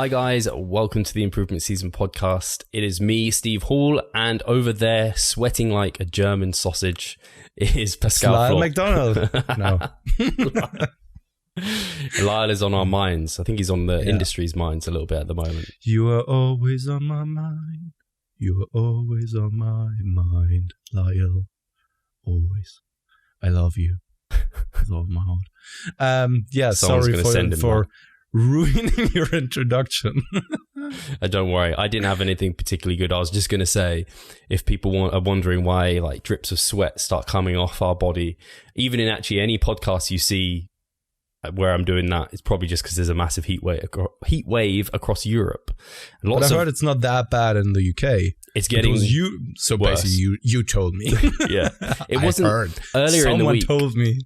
Hi guys, welcome to the Improvement Season podcast. It is me, Steve Hall, and over there, sweating like a German sausage, is Pascal Lyle Flop. McDonald. No. Lyle is on our minds. I think he's on the industry's minds a little bit at the moment. You are always on my mind. You are always on my mind, Lyle. Always. I love you with all my heart. Someone's sorry for ruining your introduction. Don't worry, I didn't have anything particularly good. I was just going to say, if people are wondering why like drips of sweat start coming off our body, even in actually any podcast you see where I'm doing that, it's probably just because there's a massive heat wave across Europe. And but I heard it's not that bad in the UK. It's getting worse. Basically, you told me. Yeah, it wasn't earlier in the week. Someone told me.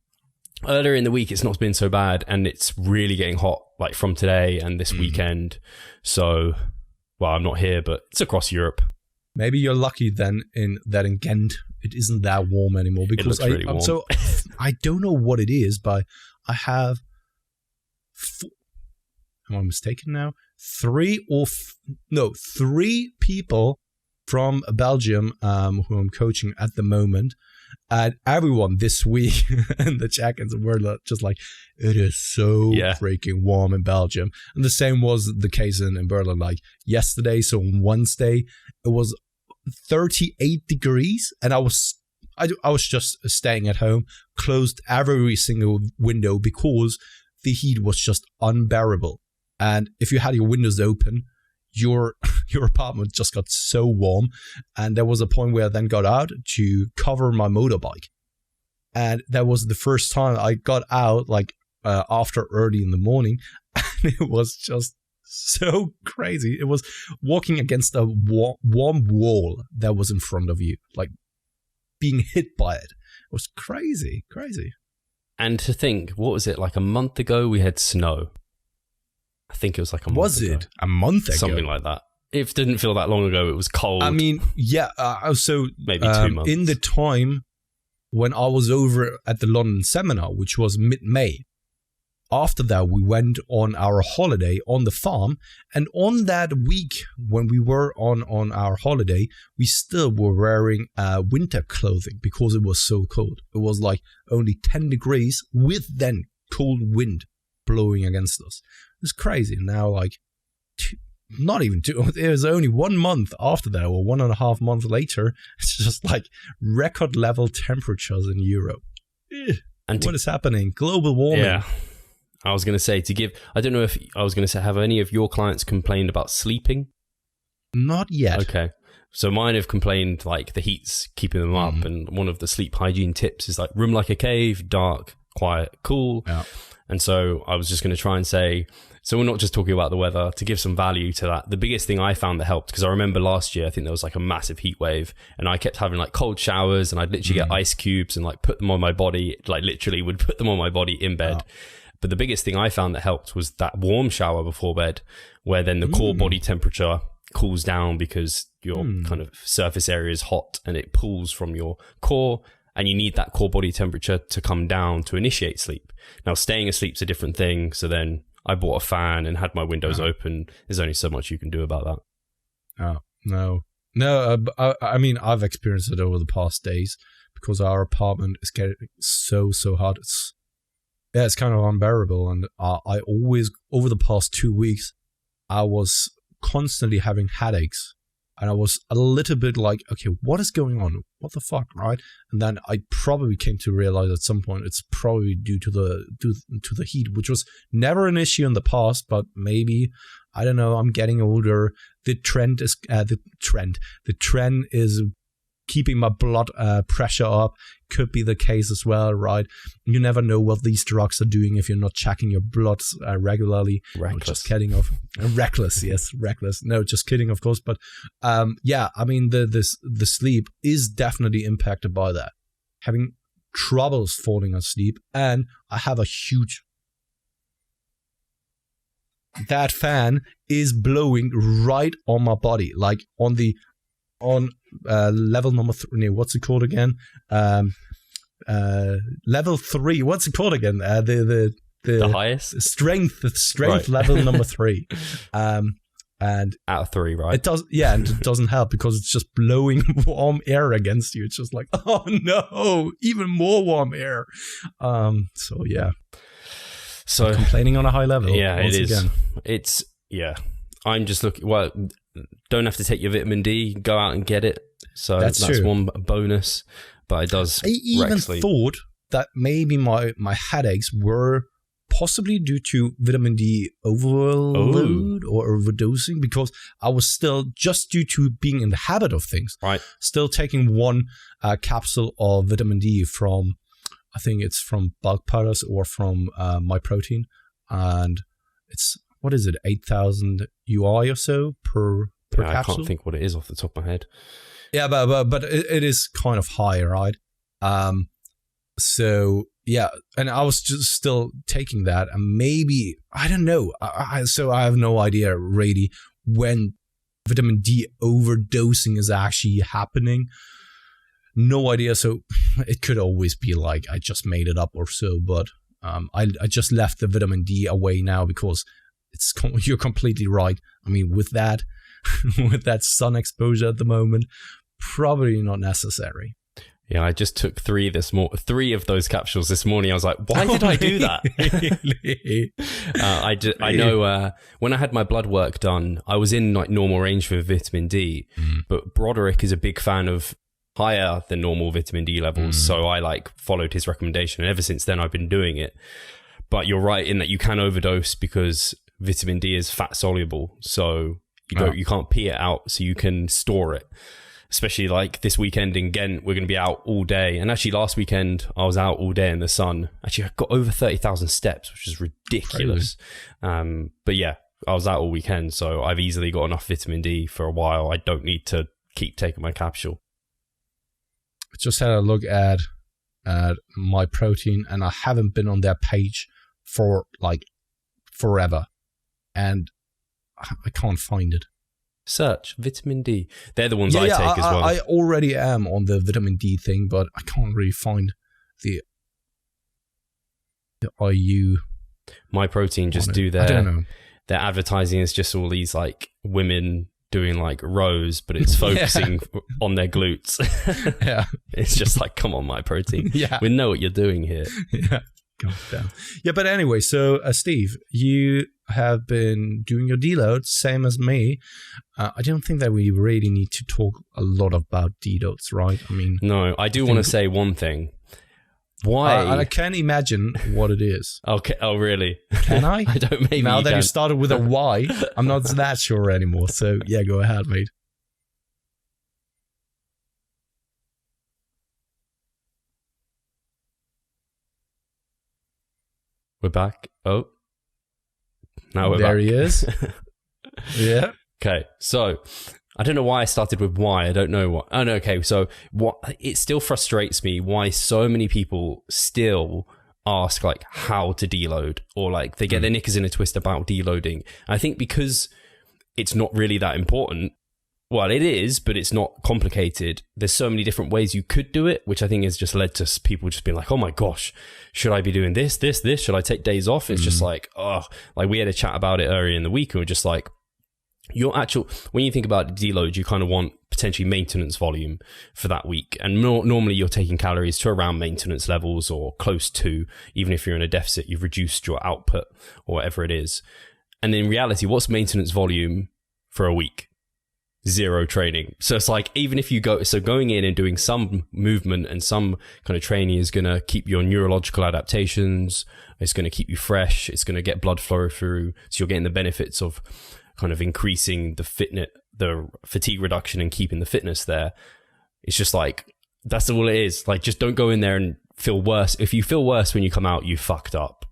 Earlier in the week, it's not been so bad, and it's really getting hot, like from today and this weekend. So, well, I'm not here, but it's across Europe. Maybe you're lucky then in Ghent it isn't that warm anymore, because really warm. So I don't know what it is, but I have. Am I mistaken now? Three people from Belgium who I'm coaching at the moment. And everyone this week in the check-ins were just like, it is so freaking warm in Belgium. And the same was the case in Berlin. Like yesterday, so on Wednesday, it was 38 degrees. And I was just staying at home, closed every single window because the heat was just unbearable. And if you had your windows open, your apartment just got so warm, and there was a point where I then got out to cover my motorbike, and that was the first time I got out after early in the morning, and it was just so crazy. It was walking against a warm wall that was in front of you, like being hit by it. It was crazy. And to think, what was it, like a month ago we had snow? I think it was like a month ago. Was it a month ago? Something like that. It didn't feel that long ago. It was cold. I mean, yeah. So maybe 2 months. In the time when I was over at the London seminar, which was mid-May, after that we went on our holiday on the farm, and on that week when we were on our holiday, we still were wearing winter clothing because it was so cold. It was like only 10 degrees with then cold wind blowing against us. It's crazy. Now, like, not even two, it was only 1 month after that, or 1.5 months later, it's just like record level temperatures in Europe. And what is happening? Global warming. Yeah. I was going to say, have any of your clients complained about sleeping? Not yet. Okay. So mine have complained like the heat's keeping them up, and one of the sleep hygiene tips is like room like a cave, dark, quiet, cool. Yeah. And so I was just going to try and say, so we're not just talking about the weather, to give some value to that. The biggest thing I found that helped, because I remember last year, I think there was like a massive heat wave, and I kept having like cold showers, and I'd literally get ice cubes and like put them on my body, like literally would put them on my body in bed. Oh. But the biggest thing I found that helped was that warm shower before bed, where then the core body temperature cools down because your kind of surface area is hot and it pulls from your core. And you need that core body temperature to come down to initiate sleep. Now, staying asleep's a different thing. So then I bought a fan and had my windows open. There's only so much you can do about that. Oh, no. I mean, I've experienced it over the past days because our apartment is getting so hot. It's kind of unbearable. And I always, over the past 2 weeks, I was constantly having headaches. And I was a little bit like, okay, what is going on? What the fuck, right? And then I probably came to realize at some point it's probably due to the heat, which was never an issue in the past, but maybe, I don't know, I'm getting older. The trend is keeping my blood pressure up. Could be the case as well, right? You never know what these drugs are doing if you're not checking your blood regularly. Reckless. No, just kidding. Reckless, yes, reckless. No, just kidding, of course. But I mean, the sleep is definitely impacted by that. Having troubles falling asleep, and I have a huge. That fan is blowing right on my body, like on level number 3. What's it called again? Level 3. What's it called again? The the highest strength Right. level number 3. And out of 3, right? it does, and it doesn't help because it's just blowing warm air against you. It's just like, oh no, even more warm air. So yeah. So complaining on a high level. Yeah, once it is. Again. It's yeah. I'm just looking. Well, don't have to take your vitamin D. Go out and get it. So that's true. one bonus. But it does. I even thought that maybe my headaches were possibly due to vitamin D overload or overdosing, because I was still, just due to being in the habit of things, right, still taking one capsule of vitamin D from, I think it's from bulk powders or from My Protein, and it's, what is it, 8,000 UI or so per capsule? I can't think what it is off the top of my head. Yeah, but it is kind of high, right? So yeah, and I was just still taking that, and maybe, I don't know. So I have no idea really when vitamin D overdosing is actually happening. No idea. So it could always be like I just made it up or so, but I just left the vitamin D away now because you're completely right. I mean, with that with that sun exposure at the moment, probably not necessary. Yeah, I just took 3 of those capsules this morning. I was like, why did I do that? I know when I had my blood work done, I was in like normal range for vitamin D, but Broderick is a big fan of higher than normal vitamin D levels. So I like followed his recommendation, and ever since then I've been doing it. But you're right in that you can overdose because vitamin D is fat soluble. So you can't pee it out, so you can store it. Especially like this weekend in Ghent, we're going to be out all day. And actually last weekend, I was out all day in the sun. Actually, I got over 30,000 steps, which is ridiculous. But yeah, I was out all weekend. So I've easily got enough vitamin D for a while. I don't need to keep taking my capsule. I just had a look at My Protein, and I haven't been on their page for like forever. And I can't find it. Search vitamin D. They're the ones I take as well. I already am on the vitamin D thing, but I can't really find the IU. My Protein just do their, I don't know. Their advertising is just all these like women doing like rows, but it's focusing on their glutes. Yeah. It's just like, come on, My Protein. Yeah. We know what you're doing here. Yeah. God damn. Yeah, but anyway, so Steve, you have been doing your deload, same as me. I don't think that we really need to talk a lot about deloads, right? I mean, no, I do want to say one thing. Why? I can't imagine what it is. Okay. Oh, really? Can I? I don't. Maybe now you that can. you started with a Y, I'm not that sure anymore. So yeah, go ahead, mate. We're back. Oh, now we're there back. He is. Yeah. Okay, so I don't know why I started with why. I don't know what. Oh no. Okay, so what? It still frustrates me why so many people still ask like how to deload, or like they get their knickers in a twist about deloading. I think because it's not really that important. Well, it is, but it's not complicated. There's so many different ways you could do it, which I think has just led to people just being like, oh my gosh, should I be doing this? Should I take days off? It's just like, oh, like we had a chat about it earlier in the week, and we're just like, when you think about deload, you kind of want potentially maintenance volume for that week. And normally you're taking calories to around maintenance levels or close to, even if you're in a deficit, you've reduced your output or whatever it is. And in reality, what's maintenance volume for a week? 0 training. So it's like, even if you going in and doing some movement and some kind of training is going to keep your neurological adaptations, it's going to keep you fresh, it's going to get blood flow through, so you're getting the benefits of kind of increasing the fatigue reduction and keeping the fitness there. It's just like, that's all it is. Like, just don't go in there and feel worse. If you feel worse when you come out, you fucked up.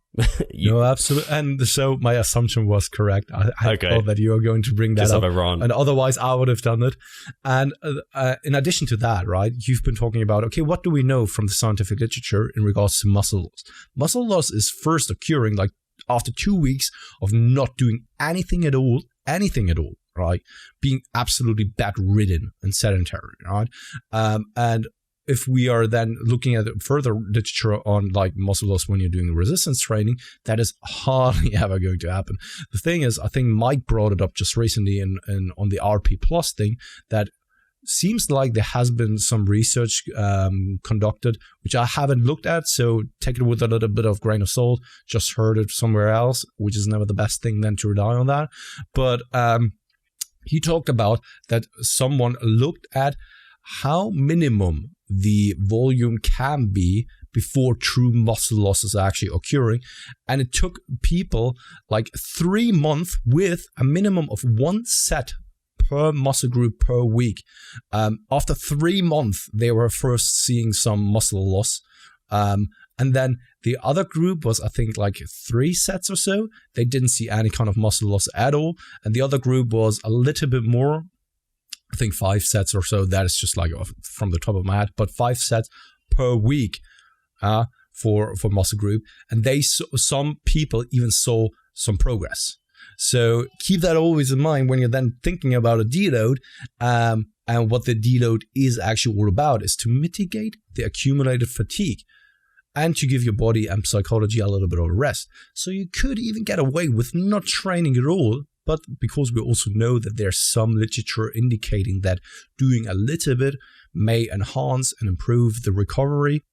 No, absolutely. And so my assumption was correct. I thought that you were going to bring that just up. Have a run. And otherwise I would have done it. And in addition to that, right, you've been talking about, okay, what do we know from the scientific literature in regards to muscle loss? Muscle loss is first occurring like after 2 weeks of not doing anything at all, right? Being absolutely bedridden and sedentary, right? And if we are then looking at further literature on like muscle loss when you're doing resistance training, that is hardly ever going to happen. The thing is, I think Mike brought it up just recently on the RP Plus thing, that seems like there has been some research conducted, which I haven't looked at, so take it with a little bit of grain of salt. Just heard it somewhere else, which is never the best thing then to rely on that. But he talked about that someone looked at how minimum the volume can be before true muscle loss is actually occurring. And it took people like 3 months with a minimum of 1 set per muscle group per week. After 3 months, they were first seeing some muscle loss. And then the other group was, I think, like 3 sets or so. They didn't see any kind of muscle loss at all. And the other group was a little bit more, I think 5 sets or so. That is just like from the top of my head, but 5 sets per week for muscle group. And some people even saw some progress. So keep that always in mind when you're then thinking about a deload. And what the deload is actually all about is to mitigate the accumulated fatigue and to give your body and psychology a little bit of a rest. So you could even get away with not training at all. But because we also know that there's some literature indicating that doing a little bit may enhance and improve the recovery,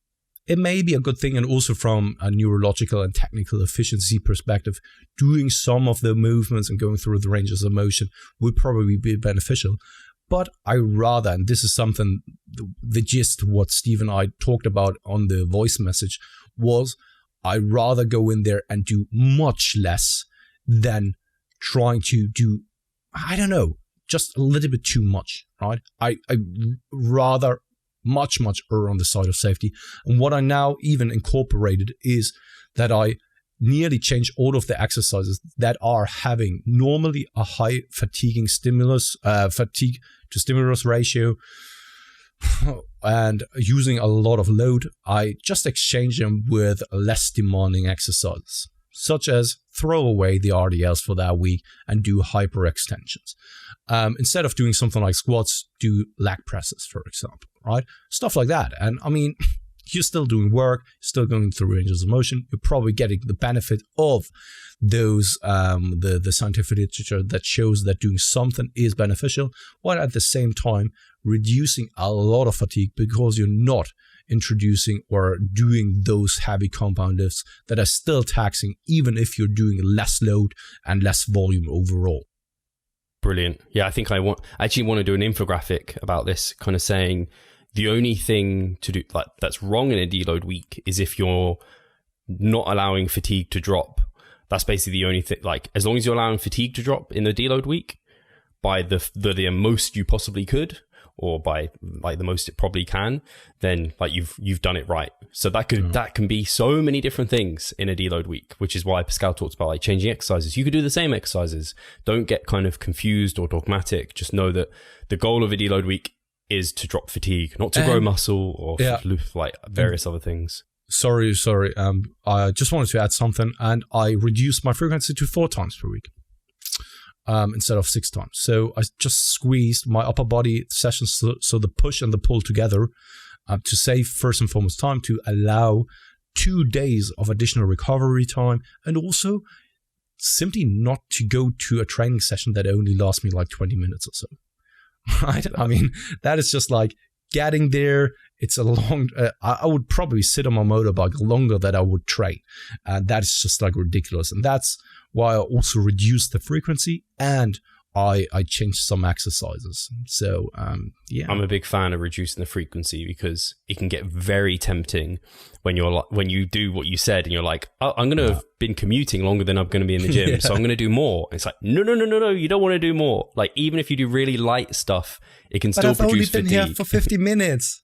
it may be a good thing. And also from a neurological and technical efficiency perspective, doing some of the movements and going through the ranges of motion would probably be beneficial. But I rather, and this is something, the gist of what Steve and I talked about on the voice message was, I rather go in there and do much less than trying to do, I don't know, just a little bit too much, right? I rather much err on the side of safety. And what I now even incorporated is that I nearly change all of the exercises that are having normally a high fatigue to stimulus ratio and using a lot of load. I just exchange them with less demanding exercises, such as throw away the RDLs for that week and do hyperextensions. Instead of doing something like squats, do leg presses, for example, right? Stuff like that. And I mean, you're still doing work, still going through ranges of motion. You're probably getting the benefit of those, the scientific literature that shows that doing something is beneficial, while at the same time reducing a lot of fatigue because you're not introducing or doing those heavy compound lifts that are still taxing, even if you're doing less load and less volume overall. Brilliant. Yeah, I think I actually want to do an infographic about this, kind of saying the only thing to do like that's wrong in a deload week is if you're not allowing fatigue to drop. That's basically the only thing. Like, as long as you're allowing fatigue to drop in the deload week by the most you possibly could, or by like the most it probably can, then like you've done it right. So that can be so many different things in a deload week, which is why Pascal talks about like changing exercises. You could do the same exercises. Don't get kind of confused or dogmatic. Just know that the goal of a deload week is to drop fatigue, not to grow muscle or like various other things. Sorry. I just wanted to add something, and I reduced my frequency to 4 times per week. Instead of 6 times. So I just squeezed my upper body sessions, so the push and the pull together, to save first and foremost time, to allow 2 days of additional recovery time, and also simply not to go to a training session that only lasts me like 20 minutes or so. Right? I mean, that is just like getting there. It's a long, I would probably sit on my motorbike longer than I would train. And that's just like ridiculous. And that's why I also reduced the frequency and I changed some exercises. So, yeah. I'm a big fan of reducing the frequency because it can get very tempting when you do what you said and you're like, oh, I'm going to have been commuting longer than I'm going to be in the gym. So I'm going to do more. And it's like, no, you don't want to do more. Like, even if you do really light stuff, it can still produce fatigue. But I've only been here for 50 minutes.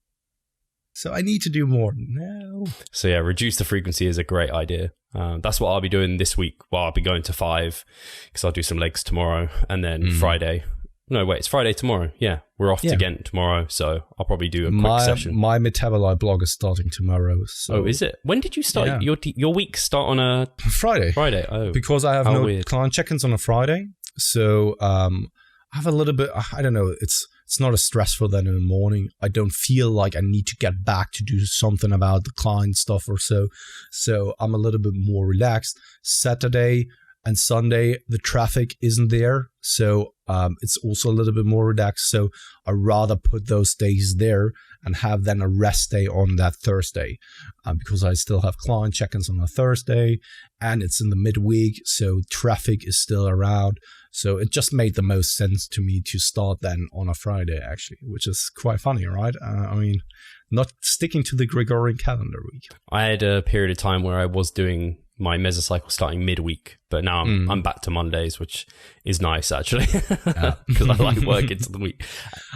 So I need to do more. No. So yeah, reduce the frequency is a great idea. That's what I'll be doing this week. Well, I'll be going to 5 because I'll do some legs tomorrow, and then Friday. No, wait, it's Friday tomorrow. Yeah, we're off to Ghent tomorrow, so I'll probably do a quick session. My Metabolite blog is starting tomorrow. So. Oh, is it? When did you start? Your weeks start on a Friday. Oh, because I have client check-ins on a Friday. So I have a little bit. I don't know. It's it's not as stressful than in the morning. I don't feel like I need to get back to do something about the client stuff or so. So I'm a little bit more relaxed. Saturday and Sunday, the traffic isn't there. So it's also a little bit more relaxed. So I rather put those days there and have then a rest day on that Thursday because I still have client check-ins on a Thursday and it's in the midweek. So traffic is still around. So it just made the most sense to me to start then on a Friday, actually, which is quite funny, right? I mean, not sticking to the Gregorian calendar week. I had a period of time where I was doing my mesocycle starting midweek, but now I'm back to Mondays, which is nice actually, because I like work into the week.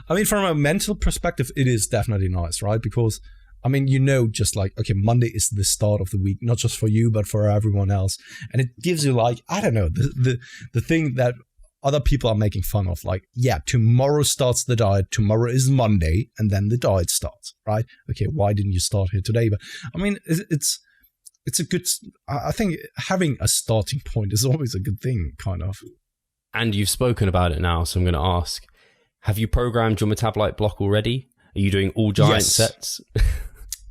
I mean, from a mental perspective, it is definitely nice, right? Because I mean, just like, okay, Monday is the start of the week, not just for you, but for everyone else. And it gives you like, I don't know, the thing that other people are making fun of, like, yeah, tomorrow starts the diet, tomorrow is Monday, and then the diet starts, right? Okay, why didn't you start here today? But I mean, it's a good, I think having a starting point is always a good thing, kind of. And you've spoken about it now, so I'm going to ask, have you programmed your metabolite block already? Are you doing all giant sets?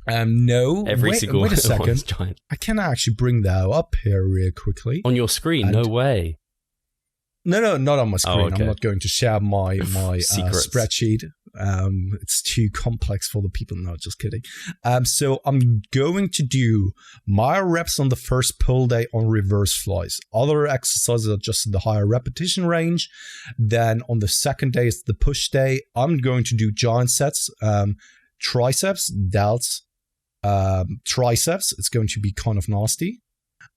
No. Wait a second. Giant. I can actually bring that up here real quickly. On your screen? No way. No, not on my screen. Oh, okay. I'm not going to share my spreadsheet. It's too complex for the people. No, just kidding. So I'm going to do my reps on the first pull day on reverse flies. Other exercises are just in the higher repetition range. Then on the second day is the push day. I'm going to do giant sets, triceps, delts, triceps. It's going to be kind of nasty.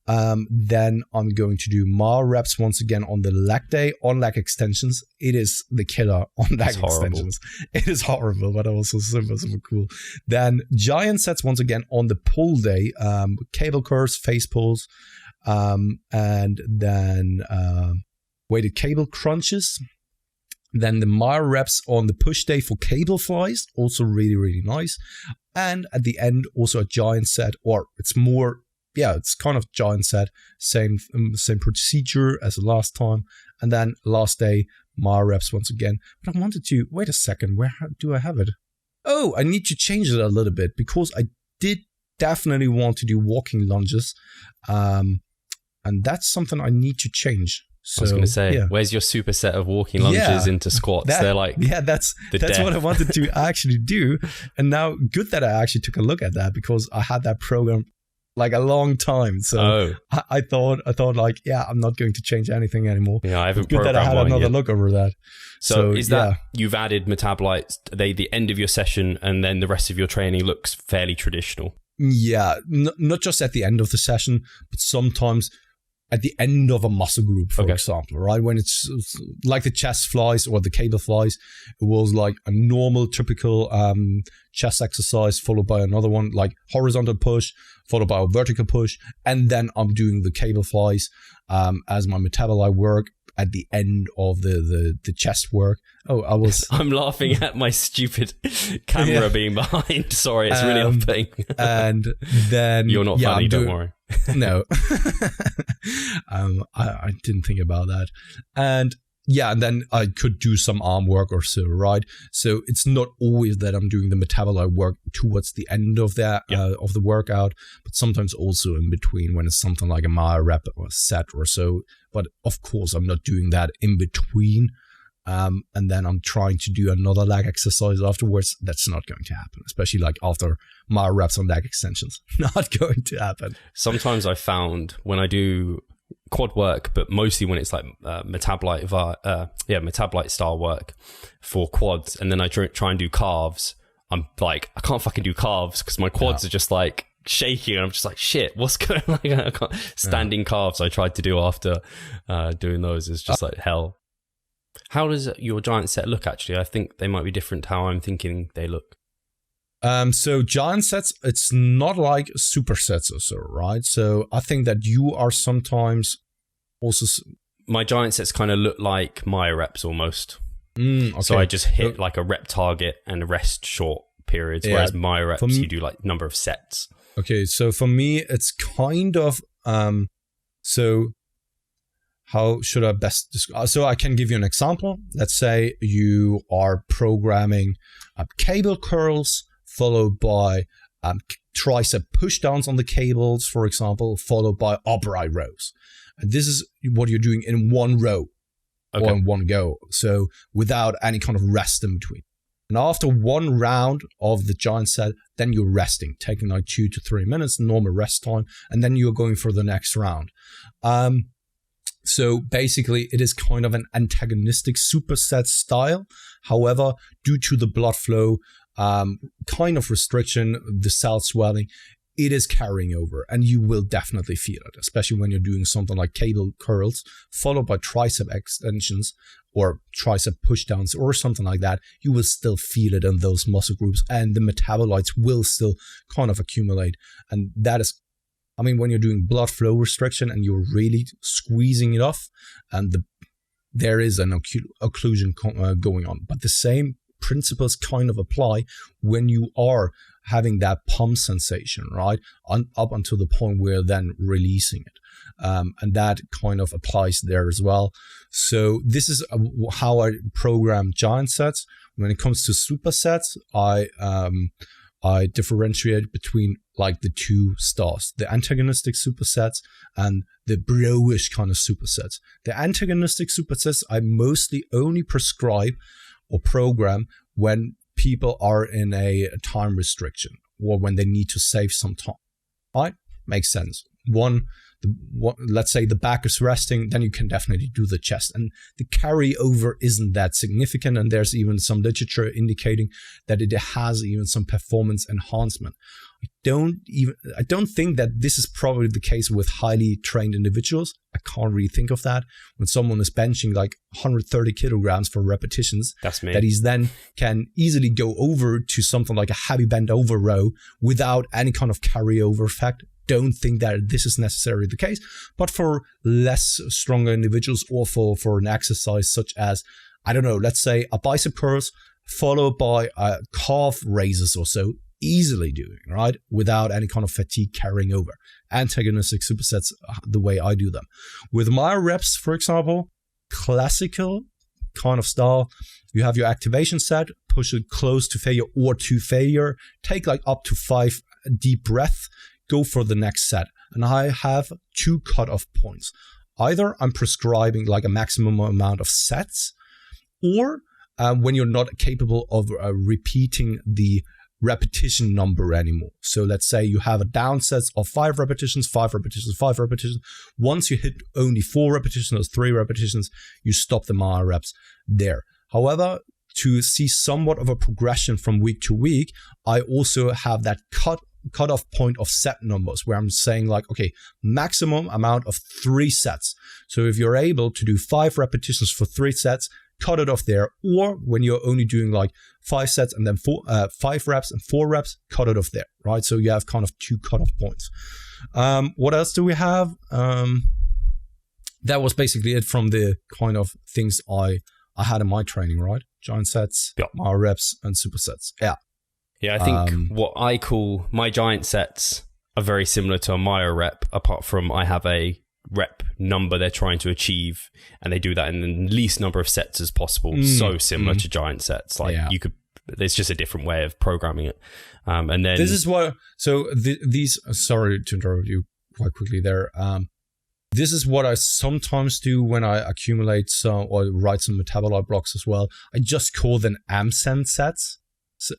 Then I'm going to do more reps once again on the leg day on leg extensions. It is the killer on leg extensions. It is horrible, but also super, super cool. Then giant sets once again on the pull day, cable curls, face pulls, and then weighted cable crunches. Then the mile reps on the push day for cable flies, also really, really nice. And at the end, also a giant set, or it's more, it's kind of giant set, same procedure as the last time. And then last day, mile reps once again. But I wanted to, wait a second, where do I have it? Oh, I need to change it a little bit because I did definitely want to do walking lunges. And that's something I need to change. So, I was going to say, where's your superset of walking lunges into squats? They're like, that's what I wanted to actually do. And now, good that I actually took a look at that because I had that program like a long time. So I thought like, I'm not going to change anything anymore. Yeah, I haven't good that I had another look over that. So is that you've added metabolites? Are they the end of your session, and then the rest of your training looks fairly traditional? Yeah, not just at the end of the session, but sometimes at the end of a muscle group, for example, right? When it's like the chest flies or the cable flies, it was like a normal, typical chest exercise followed by another one, like horizontal push, followed by a vertical push. And then I'm doing the cable flies as my metabolite work at the end of the chest work. I'm laughing at my stupid camera being behind. Sorry, it's really off-putting. And then you're not funny, don't worry. No. I didn't think about that. And then I could do some arm work or so, right? So it's not always that I'm doing the metabolite work towards the end of that of the workout, but sometimes also in between when it's something like a mile rep or a set or so. But of course, I'm not doing that in between. And then I'm trying to do another leg exercise afterwards. That's not going to happen, especially like after mile reps on leg extensions. Not going to happen. Sometimes I found when I do quad work, but mostly when it's like metabolite style work for quads, and then I try and do calves, I'm like, I can't fucking do calves because my quads are just like shaking, and I'm just like, shit, what's going on? I can't. Standing calves I tried to do after doing those is just like hell. How does your giant set look, actually? I think they might be different to how I'm thinking they look. So giant sets, it's not like supersets or so, right? So I think that you are sometimes also... My giant sets kind of look like my reps almost. Okay. So I just hit like a rep target and rest short periods, whereas my reps, you do like number of sets. Okay, so for me, it's kind of... So how should I best describe? So I can give you an example. Let's say you are programming cable curls followed by tricep pushdowns on the cables, for example, followed by upright rows. And this is what you're doing in one row or in one go. So without any kind of rest in between. And after one round of the giant set, then you're resting, taking like 2 to 3 minutes, normal rest time, and then you're going for the next round. So basically, it is kind of an antagonistic superset style. However, due to the blood flow kind of restriction, the cell swelling, it is carrying over, and you will definitely feel it, especially when you're doing something like cable curls followed by tricep extensions or tricep pushdowns or something like that. You will still feel it in those muscle groups, and the metabolites will still kind of accumulate. And that is, I mean, when you're doing blood flow restriction and you're really squeezing it off, and there is an occlusion going on. But the same principles kind of apply when you are having that pump sensation, right? Up until the point where you're then releasing it. And that kind of applies there as well. So this is how I program giant sets. When it comes to supersets, I differentiate between like the two styles, the antagonistic supersets and the bro-ish kind of supersets. The antagonistic supersets I mostly only prescribe or program when people are in a time restriction or when they need to save some time. Right? Makes sense. Let's say the back is resting, then you can definitely do the chest. And the carryover isn't that significant, and there's even some literature indicating that it has even some performance enhancement. I don't think that this is probably the case with highly trained individuals. I can't really think of that. When someone is benching like 130 kilograms for repetitions, that's me. That he's then can easily go over to something like a heavy bent over row without any kind of carryover effect. Don't think that this is necessarily the case, but for less stronger individuals or for an exercise such as, I don't know, let's say a bicep curls followed by a calf raises or so, easily doing, right? Without any kind of fatigue carrying over. Antagonistic supersets, the way I do them. With my reps, for example, classical kind of style, you have your activation set, push it close to failure or to failure, take like up to 5 deep breaths, go for the next set. And I have 2 cutoff points. Either I'm prescribing like a maximum amount of sets, or when you're not capable of repeating the repetition number anymore. So let's say you have a down sets of 5 repetitions, 5 repetitions, 5 repetitions. Once you hit only 4 repetitions or 3 repetitions, you stop the MAR reps there. However, to see somewhat of a progression from week to week, I also have that cutoff point of set numbers where I'm saying like, okay, maximum amount of 3 sets. So if you're able to do 5 repetitions for 3 sets, cut it off there. Or when you're only doing like 5 sets and then 5 reps and 4 reps, cut it off there, right? So you have kind of 2 cutoff points. What else do we have? That was basically it from the kind of things I had in my training, right? Giant sets, MAR reps, and supersets. Yeah. Yeah, I think what I call my giant sets are very similar to a Myo rep, apart from I have a rep number they're trying to achieve, and they do that in the least number of sets as possible. So similar to giant sets. Like you could, there's just a different way of programming it. And then this is what, so these, sorry to interrupt you quite quickly there. This is what I sometimes do when I accumulate some or write some metabolite blocks as well. I just call them AMSEN sets.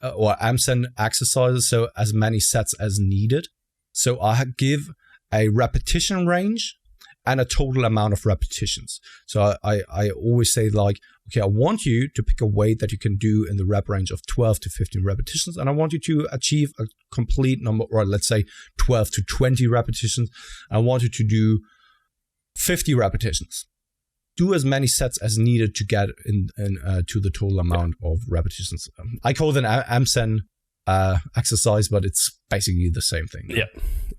Or AMSEN exercises, so as many sets as needed. So I give a repetition range and a total amount of repetitions. So I always say like, okay, I want you to pick a weight that you can do in the rep range of 12 to 15 repetitions, and I want you to achieve a complete number, or let's say 12 to 20 repetitions. I want you to do 50 repetitions. Do as many sets as needed to get in to the total amount of repetitions. I call them AMSEN exercise, but it's basically the same thing. Yeah.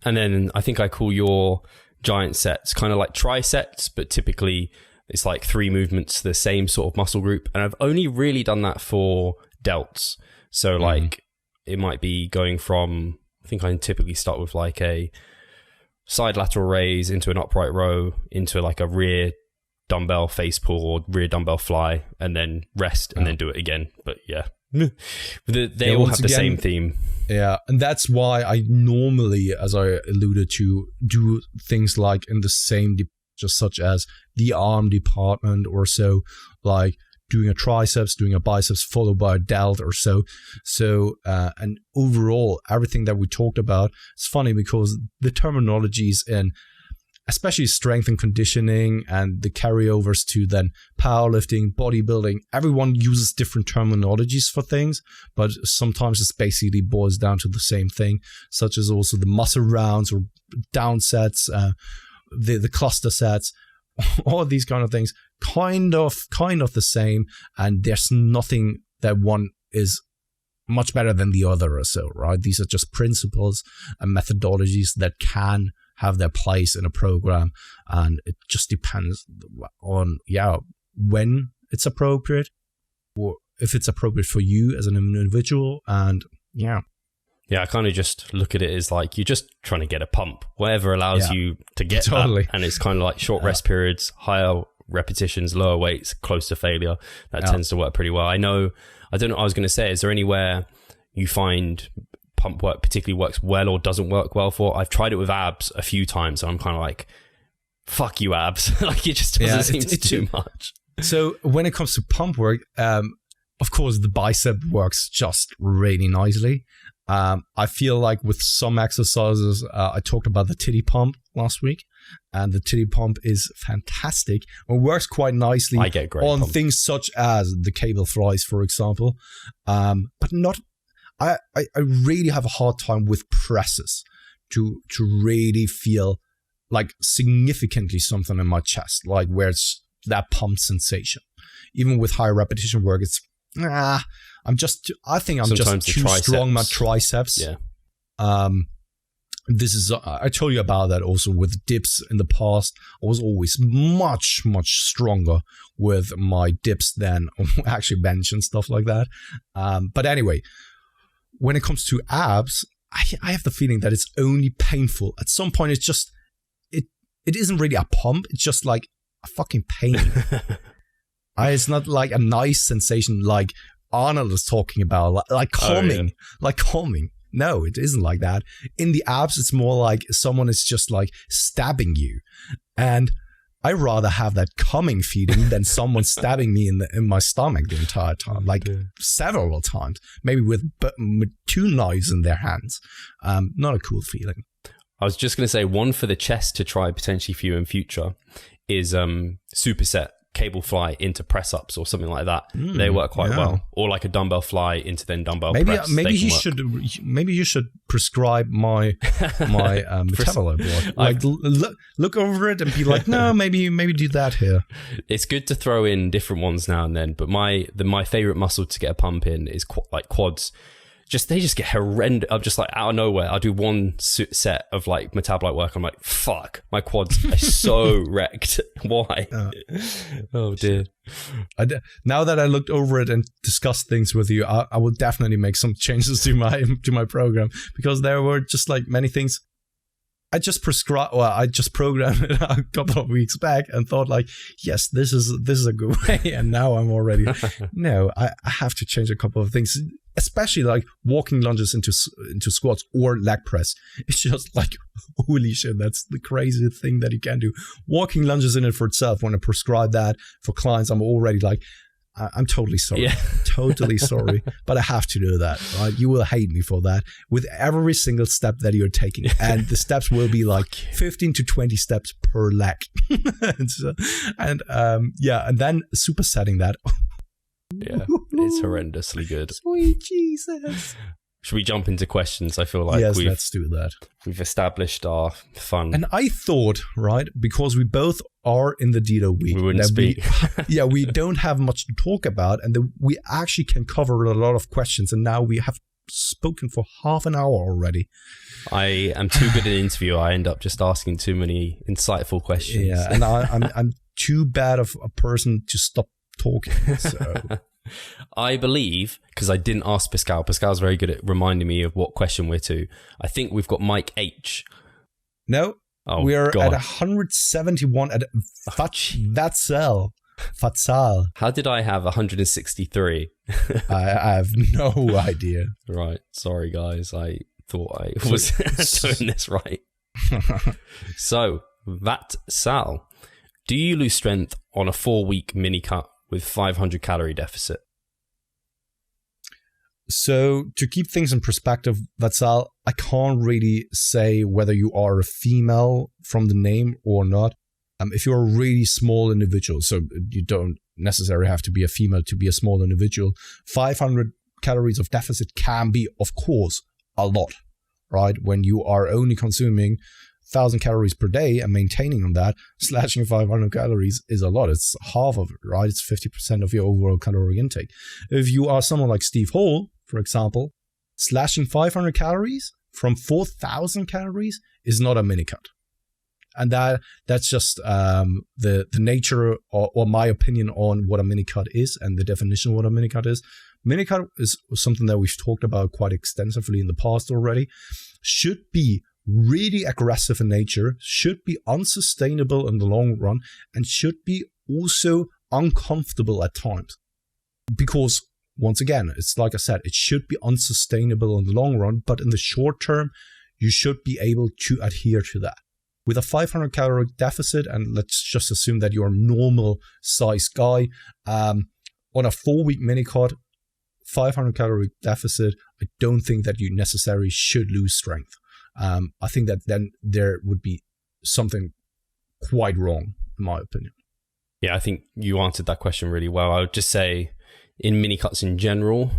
And then I think I call your giant sets kind of like trisets, but typically it's like 3 movements, the same sort of muscle group. And I've only really done that for delts. So like it might be going from, I think I typically start with like a side lateral raise into an upright row, into like a rear dumbbell face pull or rear dumbbell fly, and then rest and then do it again. But yeah, they all have the same theme. Yeah, and that's why I normally, as I alluded to, do things like in the same, just such as the arm department or so, like doing a triceps, doing a biceps, followed by a delt or so. So, and overall, everything that we talked about, it's funny because the terminologies in especially strength and conditioning and the carryovers to then powerlifting, bodybuilding, everyone uses different terminologies for things, but sometimes it basically boils down to the same thing, such as also the muscle rounds or down sets, the cluster sets, all these kind of things, kind of the same, and there's nothing that one is much better than the other or so, right? These are just principles and methodologies that can have their place in a program, and it just depends on when it's appropriate, or if it's appropriate for you as an individual. And I kind of just look at it as like you're just trying to get a pump, whatever allows you to get that. And it's kind of like short rest periods, higher repetitions, lower weights, close to failure. That tends to work pretty well. I don't know, I was going to say, is there anywhere you find pump work particularly works well or doesn't work well for? I've tried it with abs a few times, and I'm kind of like, fuck you, abs. Like, it just doesn't seem to do much. So when it comes to pump work, of course the bicep works just really nicely. I feel like with some exercises, I talked about the titty pump last week, and the titty pump is fantastic. It works quite nicely on things such as the cable flies, for example, but not. I really have a hard time with presses to really feel like significantly something in my chest, like where it's that pump sensation. Even with high repetition work, it's I think I'm sometimes just too strong my triceps. Yeah. This is I told you about that also with dips in the past. I was always much stronger with my dips than actually bench and stuff like that. But anyway, when it comes to abs, I have the feeling that it's only painful. At some point, it's just, it isn't really a pump. It's just like a fucking pain. It's not like a nice sensation like Arnold was talking about, like calming, like calming. No, it isn't like that. In the abs, it's more like someone is just like stabbing you. And I rather have that calming feeling than someone stabbing me in my stomach the entire time, like several times, maybe with two knives in their hands. Not a cool feeling. I was just going to say, one for the chest to try potentially for you in future is superset cable fly into press ups or something like that. They work quite well, or like a dumbbell fly into then dumbbell press. Maybe you should prescribe my metabolo block. Like look over it and be like, no, maybe do that here. It's good to throw in different ones now and then, but my favorite muscle to get a pump in is like quads. They just get horrendous. I'm just like, out of nowhere, I'll do one set of like metabolite work. I'm like, fuck, my quads are so wrecked. Why? Oh dear. Now that I looked over it and discussed things with you, I will definitely make some changes to my program, because there were just like many things I just programmed it a couple of weeks back and thought like, yes, this is a good way. And now I'm already, no, I have to change a couple of things, especially like walking lunges into squats or leg press. It's just like, holy shit, that's the craziest thing that you can do. Walking lunges in it for itself, when I prescribe that for clients, I'm already like, I'm totally sorry. Yeah. Totally sorry. But I have to do that, right? You will hate me for that with every single step that you're taking. And the steps will be like 15 to 20 steps per leg. and then supersetting that. Yeah, it's horrendously good. Sweet Jesus. Should we jump into questions? I feel like let's do that. We've established our fun. And I thought, right, because we both are in the Dito week, we wouldn't speak. We don't have much to talk about, and we actually can cover a lot of questions. And now we have spoken for half an hour already. I am too good at an interview. I end up just asking too many insightful questions. Yeah, and I'm too bad of a person to stop talking. So. I believe, because I didn't ask Pascal. Pascal's very good at reminding me of what question we're to. I think we've got Mike H. No, Oh, we are God. at 171 at Vatsal. How did I have 163? I have no idea. Right. Sorry, guys. I thought I was doing this right. So, Vatsal, do you lose strength on a 4-week mini cut with 500 calorie deficit? So to keep things in perspective, Vatsal, I can't really say whether you are a female from the name or not. If you're a really small individual, so you don't necessarily have to be a female to be a small individual, 500 calories of deficit can be, of course, a lot, right? When you are only consuming 1,000 calories per day and maintaining on that, slashing 500 calories is a lot. It's half of it, right? It's 50% of your overall calorie intake. If you are someone like Steve Hall, for example, slashing 500 calories from 4,000 calories is not a mini cut. And that's just the nature or my opinion on what a mini cut is and the definition of what a mini cut is. Mini cut is something that we've talked about quite extensively in the past already. Should be really aggressive in nature, should be unsustainable in the long run, and should be also uncomfortable at times. Because once again, it's like I said, it should be unsustainable in the long run, but in the short term, you should be able to adhere to that. With a 500 calorie deficit, and let's just assume that you're a normal size guy, on a 4-week mini cut, 500 calorie deficit, I don't think that you necessarily should lose strength. I think that then there would be something quite wrong, in my opinion. Yeah, I think you answered that question really well. I would just say, in mini cuts in general,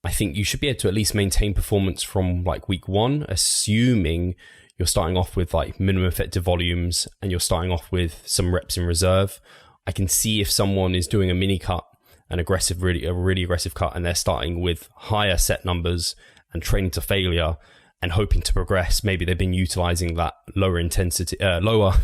I think you should be able to at least maintain performance from like week 1, assuming you're starting off with like minimum effective volumes and you're starting off with some reps in reserve. I can see if someone is doing a mini cut, a really aggressive cut, and they're starting with higher set numbers and training to failure and hoping to progress. Maybe they've been utilizing that lower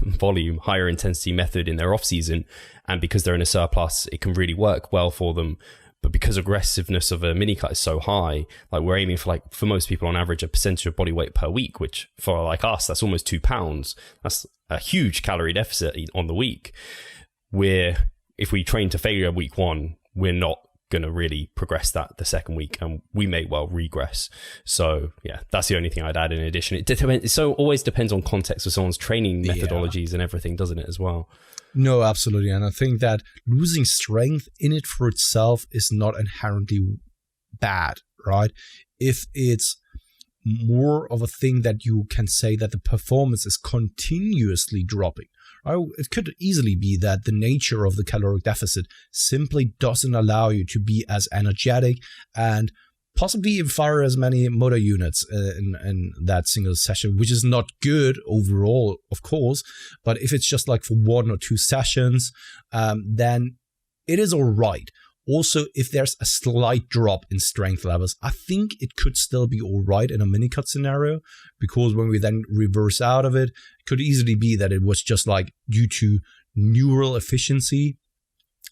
volume, higher intensity method in their off season. And because they're in a surplus, it can really work well for them. But because aggressiveness of a mini cut is so high, like we're aiming for most people on average, a percentage of body weight per week, which for like us, that's almost 2 pounds. That's a huge calorie deficit on the week. If we train to failure week 1, we're not going to really progress that the second week, and we may well regress. So yeah, that's the only thing I'd add in addition. It always depends on context of someone's training methodologies and everything, doesn't it, as well? No, absolutely. And I think that losing strength in it for itself is not inherently bad, right? If it's more of a thing that you can say that the performance is continuously dropping, it could easily be that the nature of the caloric deficit simply doesn't allow you to be as energetic and possibly even fire as many motor units in that single session, which is not good overall, of course. But if it's just like for 1 or 2 sessions, then it is all right. Also, if there's a slight drop in strength levels, I think it could still be all right in a mini cut scenario, because when we then reverse out of it, it could easily be that it was just like due to neural efficiency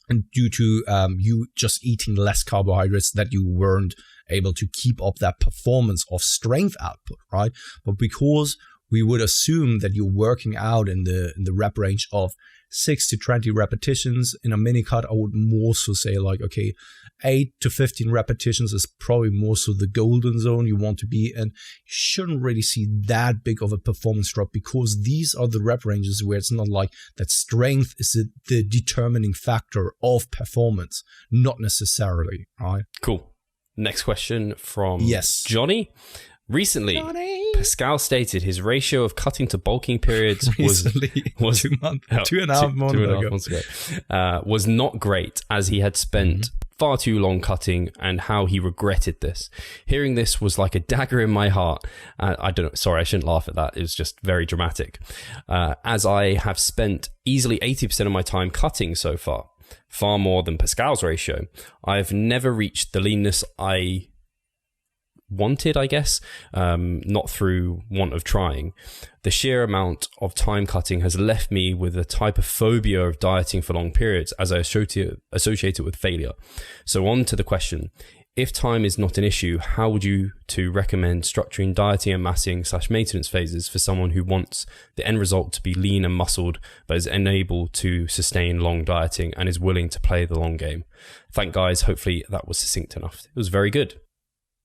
and due to you just eating less carbohydrates that you weren't able to keep up that performance of strength output, right? But because we would assume that you're working out in the rep range of 6 to 20 repetitions in a mini cut, I would more so say like, okay, 8 to 15 repetitions is probably more so the golden zone you want to be in. You shouldn't really see that big of a performance drop, because these are the rep ranges where it's not like that strength is the determining factor of performance, not necessarily, right? Cool. Next question from Johnny. Recently, Pascal stated his ratio of cutting to bulking periods was 2.5 months ago, was not great, as he had spent far too long cutting, and how he regretted this. Hearing this was like a dagger in my heart. I don't know. Sorry, I shouldn't laugh at that. It was just very dramatic. As I have spent easily 80% of my time cutting so far, far more than Pascal's ratio. I've never reached the leanness I wanted, I guess, not through want of trying. The sheer amount of time cutting has left me with a type of phobia of dieting for long periods, as I associate it with failure. So on to the question. If time is not an issue, how would you recommend structuring dieting and massing / maintenance phases for someone who wants the end result to be lean and muscled, but is unable to sustain long dieting and is willing to play the long game? Thanks, guys. Hopefully that was succinct enough. It was very good.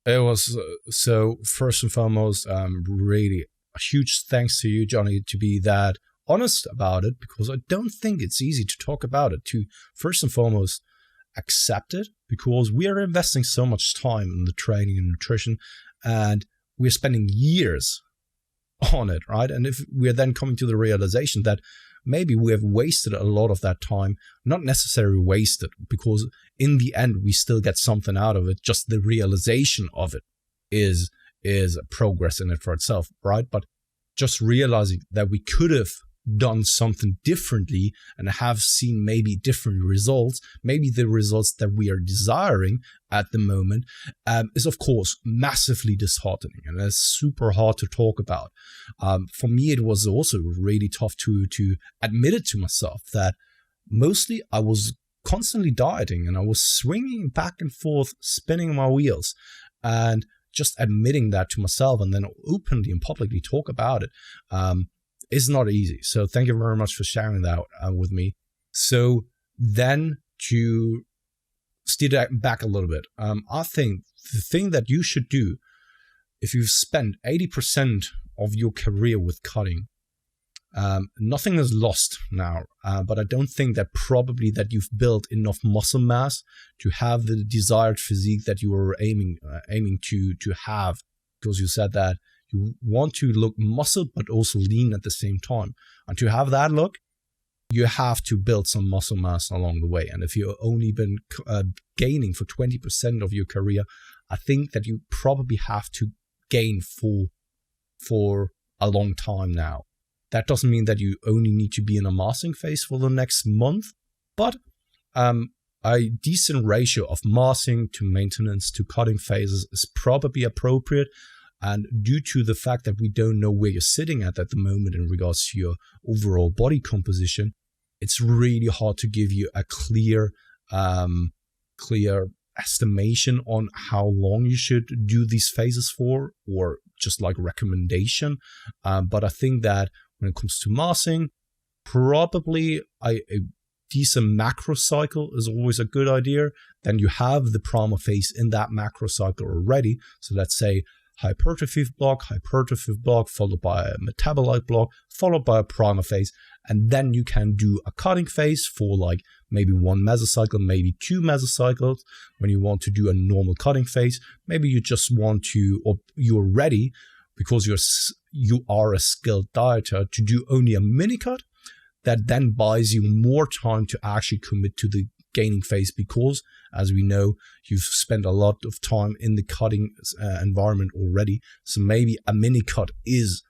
It was. So first and foremost, really a huge thanks to you, Johnny, to be that honest about it, because I don't think it's easy to talk about it, to first and foremost accept it, because we are investing so much time in the training and nutrition, and we're spending years on it, right? And if we're then coming to the realization that maybe we have wasted a lot of that time, not necessarily wasted, because in the end we still get something out of it, just the realization of it is progress in it for itself, right? But just realizing that we could have done something differently and have seen maybe different results, maybe the results that we are desiring at the moment, is of course massively disheartening, and it's super hard to talk about. For me, it was also really tough to admit it to myself that mostly I was constantly dieting and I was swinging back and forth, spinning my wheels, and just admitting that to myself and then openly and publicly talk about it is not easy. So thank you very much for sharing that with me. So then to steer that back a little bit, I think the thing that you should do, if you've spent 80% of your career with cutting, nothing is lost now, but I don't think that probably that you've built enough muscle mass to have the desired physique that you were aiming to have, because you said that you want to look muscled but also lean at the same time. And to have that look, you have to build some muscle mass along the way. And if you've only been gaining for 20% of your career, I think that you probably have to gain for a long time now. That doesn't mean that you only need to be in a massing phase for the next month, but a decent ratio of massing to maintenance to cutting phases is probably appropriate. And due to the fact that we don't know where you're sitting at the moment in regards to your overall body composition, it's really hard to give you a clear estimation on how long you should do these phases for, or just like recommendation. But I think that when it comes to massing, probably a decent macro cycle is always a good idea. Then you have the prima phase in that macro cycle already. So let's say hypertrophy block, followed by a metabolite block, followed by a prima phase. And then you can do a cutting phase for like maybe one mesocycle, maybe two mesocycles. When you want to do a normal cutting phase, maybe you just want to, or you're ready because you are a skilled dieter to do only a mini cut. That then buys you more time to actually commit to the gaining phase, because as we know, you've spent a lot of time in the cutting environment already. So maybe a mini cut is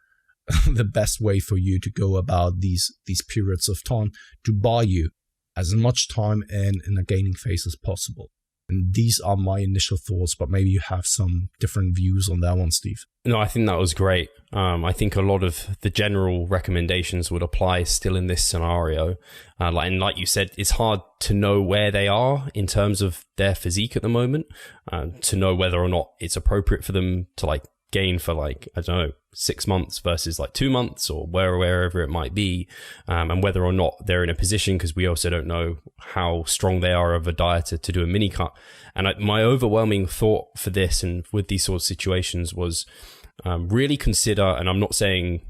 the best way for you to go about these periods of time to buy you as much time in a gaining phase as possible. And these are my initial thoughts, but maybe you have some different views on that one, Steve. No, I think that was great. I think a lot of the general recommendations would apply still in this scenario. And like you said, it's hard to know where they are in terms of their physique at the moment, to know whether or not it's appropriate for them to like gain for like, I don't know, 6 months versus like 2 months or wherever it might be, and whether or not they're in a position, because we also don't know how strong they are of a dieter to do a mini cut. And my overwhelming thought for this and with these sort of situations was really consider, and I'm not saying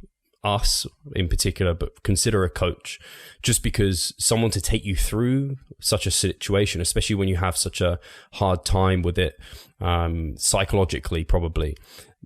us in particular, but consider a coach, just because someone to take you through such a situation, especially when you have such a hard time with it, psychologically, probably,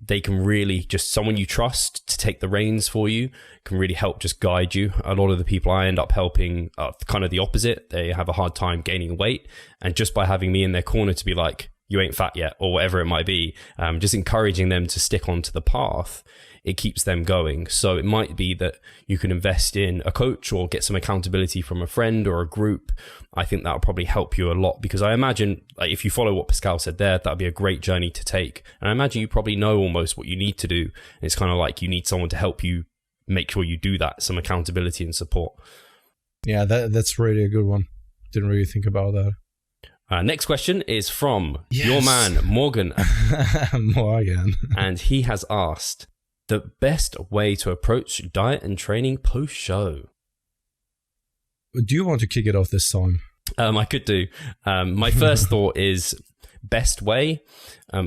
they can really just, someone you trust to take the reins for you can really help just guide you. A lot of the people I end up helping are kind of the opposite. They have a hard time gaining weight, and just by having me in their corner to be like, you ain't fat yet, or whatever it might be, just encouraging them to stick onto the path, it keeps them going. So it might be that you can invest in a coach or get some accountability from a friend or a group. I think that'll probably help you a lot, because I imagine, like, if you follow what Pascal said there, that'd be a great journey to take. And I imagine you probably know almost what you need to do. And it's kind of like you need someone to help you make sure you do that, some accountability and support. Yeah, that's really a good one. Didn't really think about that. Next question is from your man, Morgan. Morgan. And he has asked the best way to approach diet and training post-show. Do you want to kick it off this time? I could do. My first thought is best way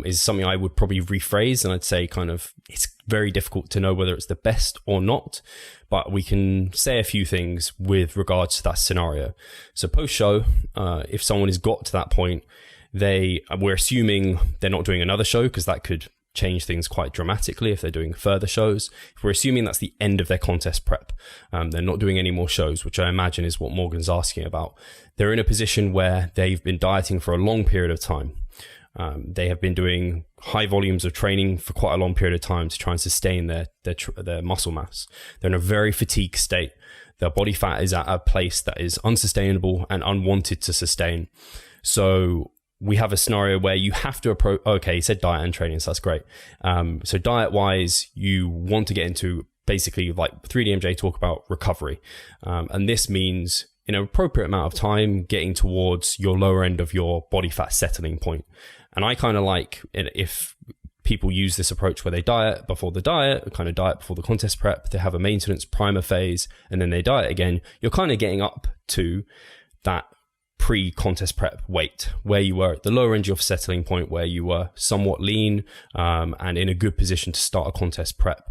is something I would probably rephrase, and I'd say kind of it's very difficult to know whether it's the best or not, but we can say a few things with regards to that scenario. So post-show, if someone has got to that point, we're assuming they're not doing another show, because that could change things quite dramatically if they're doing further shows. If we're assuming that's the end of their contest prep, they're not doing any more shows, which I imagine is what Morgan's asking about. They're in a position where they've been dieting for a long period of time. They have been doing high volumes of training for quite a long period of time to try and sustain their muscle mass. They're in a very fatigued state. Their body fat is at a place that is unsustainable and unwanted to sustain. So we have a scenario where you have to approach, okay, you said diet and training, so that's great. So diet wise, you want to get into basically like 3DMJ talk about recovery. And this means in an appropriate amount of time, getting towards your lower end of your body fat settling point. And I kind of like if people use this approach where they diet before the diet, kind of diet before the contest prep, they have a maintenance primer phase, and then they diet again, you're kind of getting up to that pre-contest prep weight where you were at the lower end of your settling point, where you were somewhat lean and in a good position to start a contest prep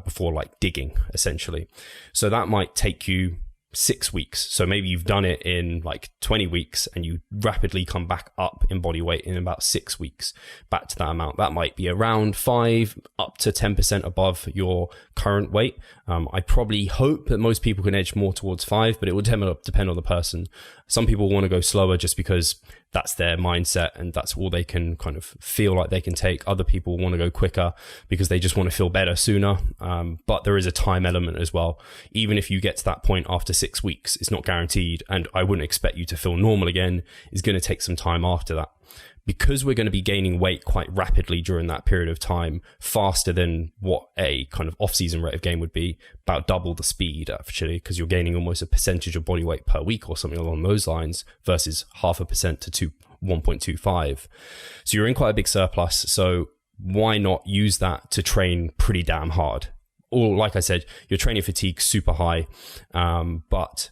before like digging essentially. So that might take you 6 weeks. So maybe you've done it in like 20 weeks and you rapidly come back up in body weight in about 6 weeks back to that amount. That might be around 5 up to 10% above your current weight. I probably hope that most people can edge more towards 5, but it would depend on the person. Some people want to go slower just because that's their mindset and that's all they can kind of feel like they can take. Other people want to go quicker because they just want to feel better sooner. But there is a time element as well. Even if you get to that point after 6 weeks, it's not guaranteed. And I wouldn't expect you to feel normal again. It's going to take some time after that. Because we're going to be gaining weight quite rapidly during that period of time, faster than what a kind of off-season rate of gain would be, about double the speed actually, because you're gaining almost a percentage of body weight per week or something along those lines versus 0.5% to 1.25. So you're in quite a big surplus. So why not use that to train pretty damn hard? Or like I said, your training fatigue super high, but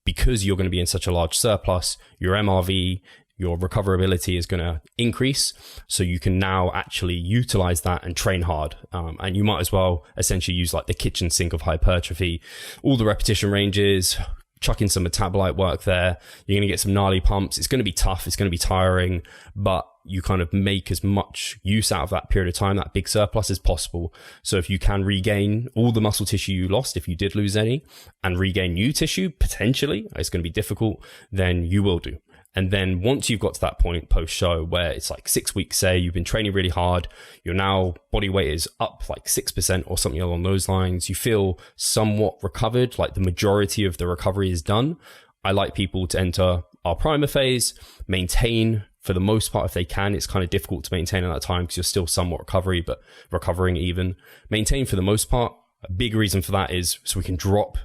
because you're going to be in such a large surplus, your MRV, your recoverability is going to increase. So you can now actually utilize that and train hard. And you might as well essentially use like the kitchen sink of hypertrophy, all the repetition ranges, chuck in some metabolite work there. You're going to get some gnarly pumps. It's going to be tough. It's going to be tiring, but you kind of make as much use out of that period of time, that big surplus, as possible. So if you can regain all the muscle tissue you lost, if you did lose any, and regain new tissue, potentially, it's going to be difficult, then you will do. And then once you've got to that point post-show where it's like 6 weeks, say you've been training really hard, your now body weight is up like 6% or something along those lines, you feel somewhat recovered, like the majority of the recovery is done. I like people to enter our primer phase, maintain for the most part if they can. It's kind of difficult to maintain at that time because you're still somewhat recovering even. Maintain for the most part. A big reason for that is so we can drop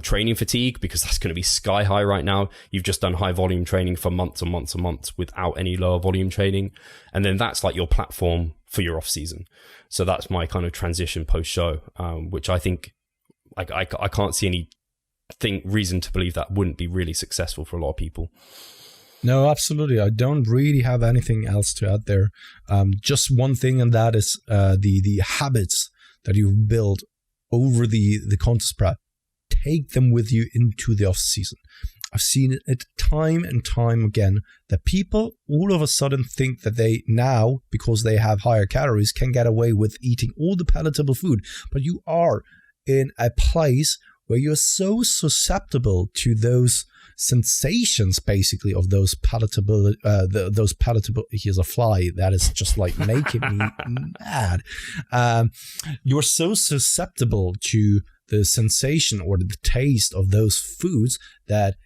training fatigue, because that's going to be sky high right now. You've just done high volume training for months and months and months without any lower volume training. And then that's like your platform for your off season. So that's my kind of transition post show, which I think I can't see any reason to believe that wouldn't be really successful for a lot of people. No, absolutely. I don't really have anything else to add there. Just one thing, and that is the habits that you've built over the contest prep. Take them with you into the off season. I've seen it time and time again that people all of a sudden think that they now, because they have higher calories, can get away with eating all the palatable food. But you are in a place where you're so susceptible to those sensations, basically, of those palatable, here's a fly that is just like making me mad. You're so susceptible to the sensation or the taste of those foods that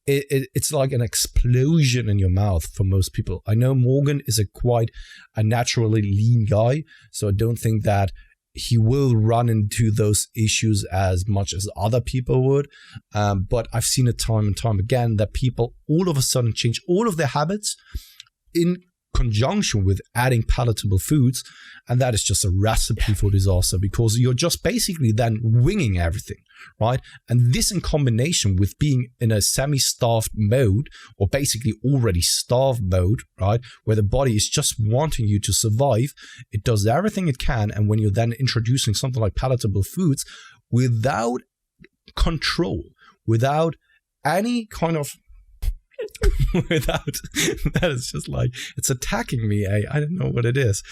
it's like an explosion in your mouth for most people. I know Morgan is quite a naturally lean guy, so I don't think that he will run into those issues as much as other people would. But I've seen it time and time again that people all of a sudden change all of their habits in conjunction with adding palatable foods, and that is just a recipe for disaster, because you're just basically then winging everything, right? And this in combination with being in a semi-starved mode, or basically already starved mode, right, where the body is just wanting you to survive, it does everything it can. And when you're then introducing something like palatable foods without control, without any kind of without, that is just like, it's attacking me. I don't know what it is.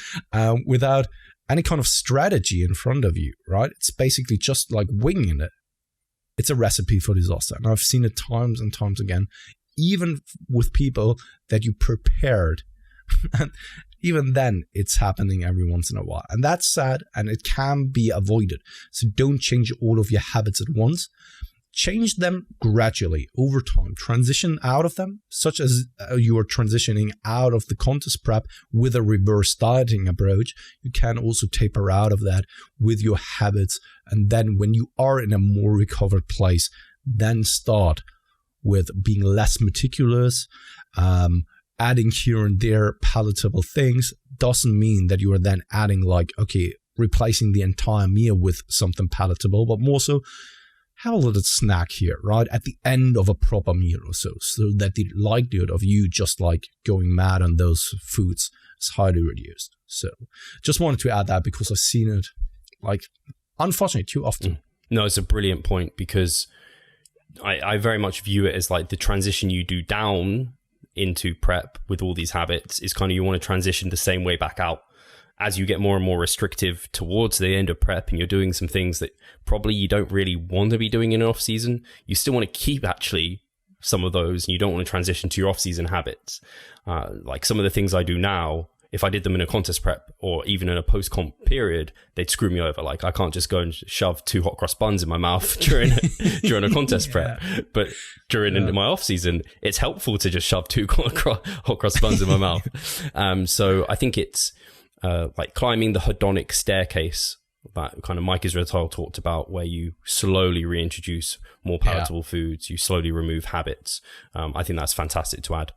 Without any kind of strategy in front of you, right? It's basically just like winging it. It's a recipe for disaster. And I've seen it times and times again, even with people that you prepared. And even then, it's happening every once in a while. And that's sad, and it can be avoided. So don't change all of your habits at once. Change them gradually over time. Transition out of them, such as you are transitioning out of the contest prep with a reverse dieting approach. You can also taper out of that with your habits. And then when you are in a more recovered place, then start with being less meticulous, adding here and there palatable things. Doesn't mean that you are then adding replacing the entire meal with something palatable, but more so, have a little snack here, right, at the end of a proper meal or so that the likelihood of you just like going mad on those foods is highly reduced. So just wanted to add that because I've seen it, unfortunately, too often. No, it's a brilliant point, because I very much view it as like the transition you do down into prep with all these habits is kind of, you want to transition the same way back out. As you get more and more restrictive towards the end of prep and you're doing some things that probably you don't really want to be doing in an off season, you still want to keep actually some of those, and you don't want to transition to your off season habits. Like some of the things I do now, if I did them in a contest prep or even in a post comp period, they'd screw me over. Like I can't just go and shove 2 hot cross buns in my mouth during a contest prep. But during my off season, it's helpful to just shove 2 hot cross buns in my mouth. So I think it's like climbing the hedonic staircase that kind of Mike Israel talked about, where you slowly reintroduce more palatable foods, you slowly remove habits. I think that's fantastic to add.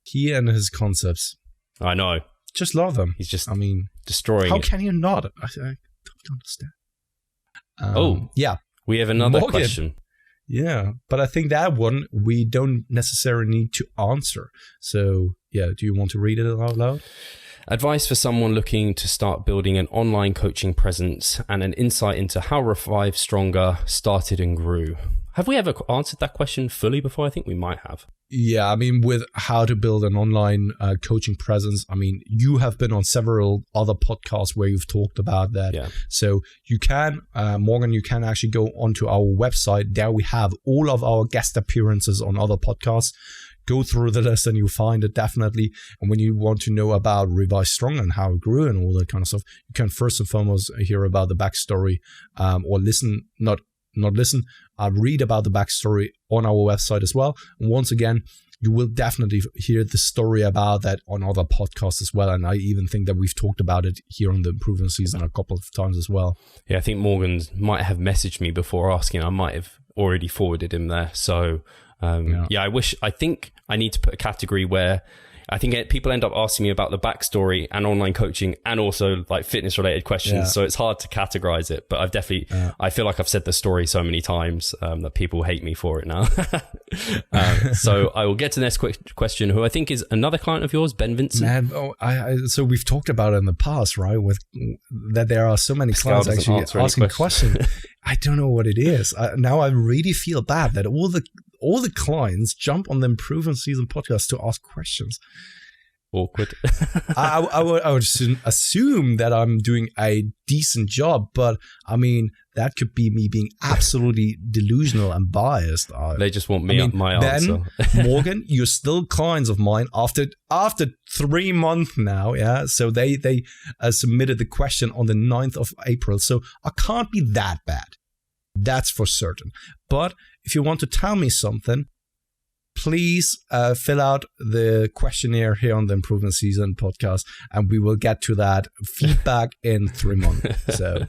He and his concepts. I know. Just love them. He's just, it. destroying How can you not? I don't understand. Yeah. We have another question. Yeah, but I think that one we don't necessarily need to answer. So, yeah, do you want to read it out loud? Advice for someone looking to start building an online coaching presence and an insight into how Revive Stronger started and grew. Have we ever answered that question fully before? I think we might have. Yeah, with how to build an online coaching presence, you have been on several other podcasts where you've talked about that. Yeah. So you can, Morgan, you can actually go onto our website. There we have all of our guest appearances on other podcasts. Go through the list and you'll find it definitely. And when you want to know about Revive Strong and how it grew and all that kind of stuff, you can first and foremost hear about the backstory, or listen, not listen, read about the backstory on our website as well. And once again, you will definitely hear the story about that on other podcasts as well. And I even think that we've talked about it here on the Improvement Season a couple of times as well. Yeah, I think Morgan might have messaged me before asking. I might have already forwarded him there. So I think I need to put a category where I think people end up asking me about the backstory and online coaching and also like fitness related questions. Yeah. So it's hard to categorize it, but I've definitely, I feel like I've said the story so many times that people hate me for it now. So I will get to the next question, who I think is another client of yours, Ben Vincent. So we've talked about it in the past, right? With that there are so many clients actually asking questions. I don't know what it is. Now I really feel bad that all the clients jump on the Improvement Season podcast to ask questions. Awkward. I would assume that I'm doing a decent job, but that could be me being absolutely delusional and biased. They just want my answer. Morgan, you're still clients of mine after 3 months now. Yeah, so they submitted the question on the 9th of April, so I can't be that bad. That's for certain. But if you want to tell me something, please fill out the questionnaire here on the Improvement Season podcast, and we will get to that feedback in 3 months. So,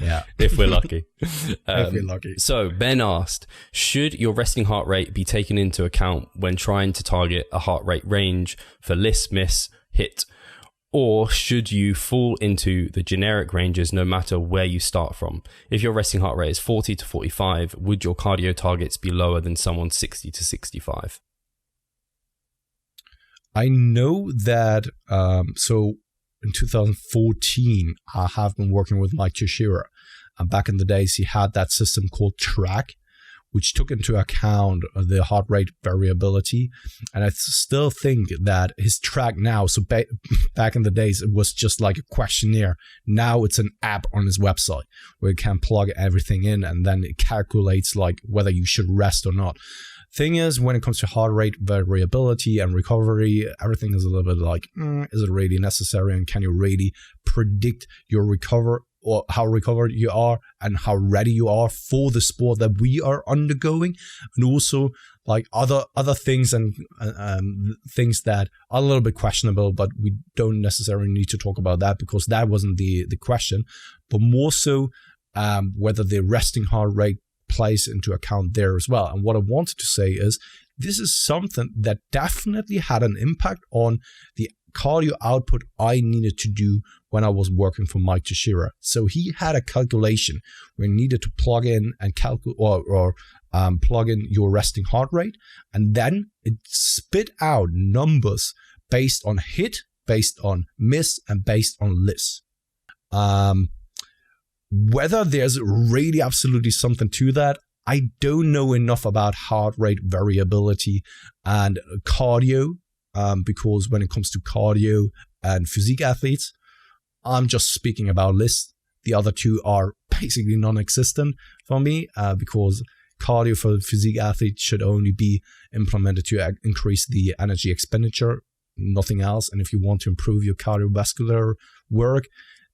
yeah. If we're lucky. If we're lucky. So, Ben asked, should your resting heart rate be taken into account when trying to target a heart rate range for LISS, miss, hit? Or should you fall into the generic ranges no matter where you start from? If your resting heart rate is 40 to 45, would your cardio targets be lower than someone's 60 to 65? I know that, so in 2014, I have been working with Mike Teixeira. And back in the days, he had that system called Track, which took into account the heart rate variability. And I still think that his Track now, so back in the days, it was just like a questionnaire. Now it's an app on his website where you can plug everything in, and then it calculates like whether you should rest or not. Thing is, when it comes to heart rate variability and recovery, everything is a little bit like, is it really necessary? And can you really predict your recovery, or how recovered you are and how ready you are for the sport that we are undergoing? And also like other things and things that are a little bit questionable, but we don't necessarily need to talk about that because that wasn't the question, but more so whether the resting heart rate plays into account there as well. And what I wanted to say is this is something that definitely had an impact on the cardio output I needed to do when I was working for Mike Teixeira. So he had a calculation where he needed to plug in and calculate or plug in your resting heart rate, and then it spit out numbers based on hit, based on miss, and based on LISS. Whether there's really absolutely something to that, I don't know enough about heart rate variability and cardio, because when it comes to cardio and physique athletes, I'm just speaking about LISS. The other two are basically non-existent for me, because cardio for physique athletes should only be implemented to increase the energy expenditure, nothing else. And if you want to improve your cardiovascular work,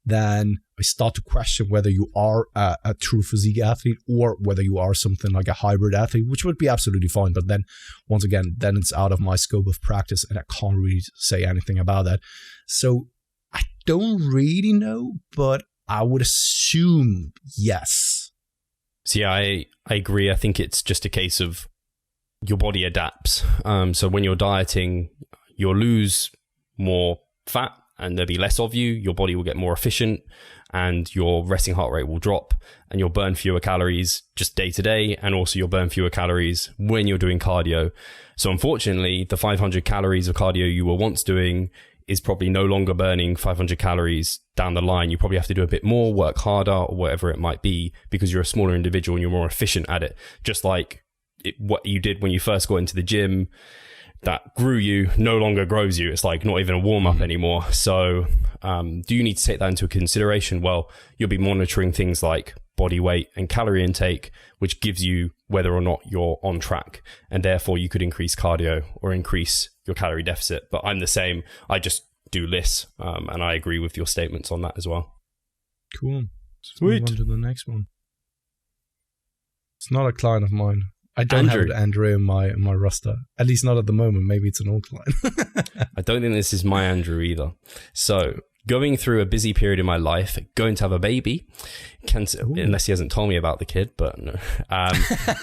then I start to question whether you are a true physique athlete or whether you are something like a hybrid athlete, which would be absolutely fine. But then, once again, then it's out of my scope of practice and I can't really say anything about that. So I don't really know, but I would assume yes. See, I agree. I think it's just a case of your body adapts. So when you're dieting, you'll lose more fat and there'll be less of you. Your body will get more efficient and your resting heart rate will drop and you'll burn fewer calories just day to day. And also you'll burn fewer calories when you're doing cardio. So unfortunately, the 500 calories of cardio you were once doing is probably no longer burning 500 calories down the line. You probably have to do a bit more, work harder, or whatever it might be, because you're a smaller individual and you're more efficient at it. Just like what you did when you first got into the gym that grew you no longer grows you. It's like not even a warm-up anymore. So do you need to take that into consideration? Well, you'll be monitoring things like body weight and calorie intake, which gives you whether or not you're on track. And therefore you could increase cardio or increase your calorie deficit. But I'm the same. I just do LISS. And I agree with your statements on that as well. Cool. Sweet. Move on to the next one. It's not a client of mine. I don't have Andrew in my roster. At least not at the moment. Maybe it's an old client. I don't think this is my Andrew either. So going through a busy period in my life, going to have a baby, unless he hasn't told me about the kid, but no.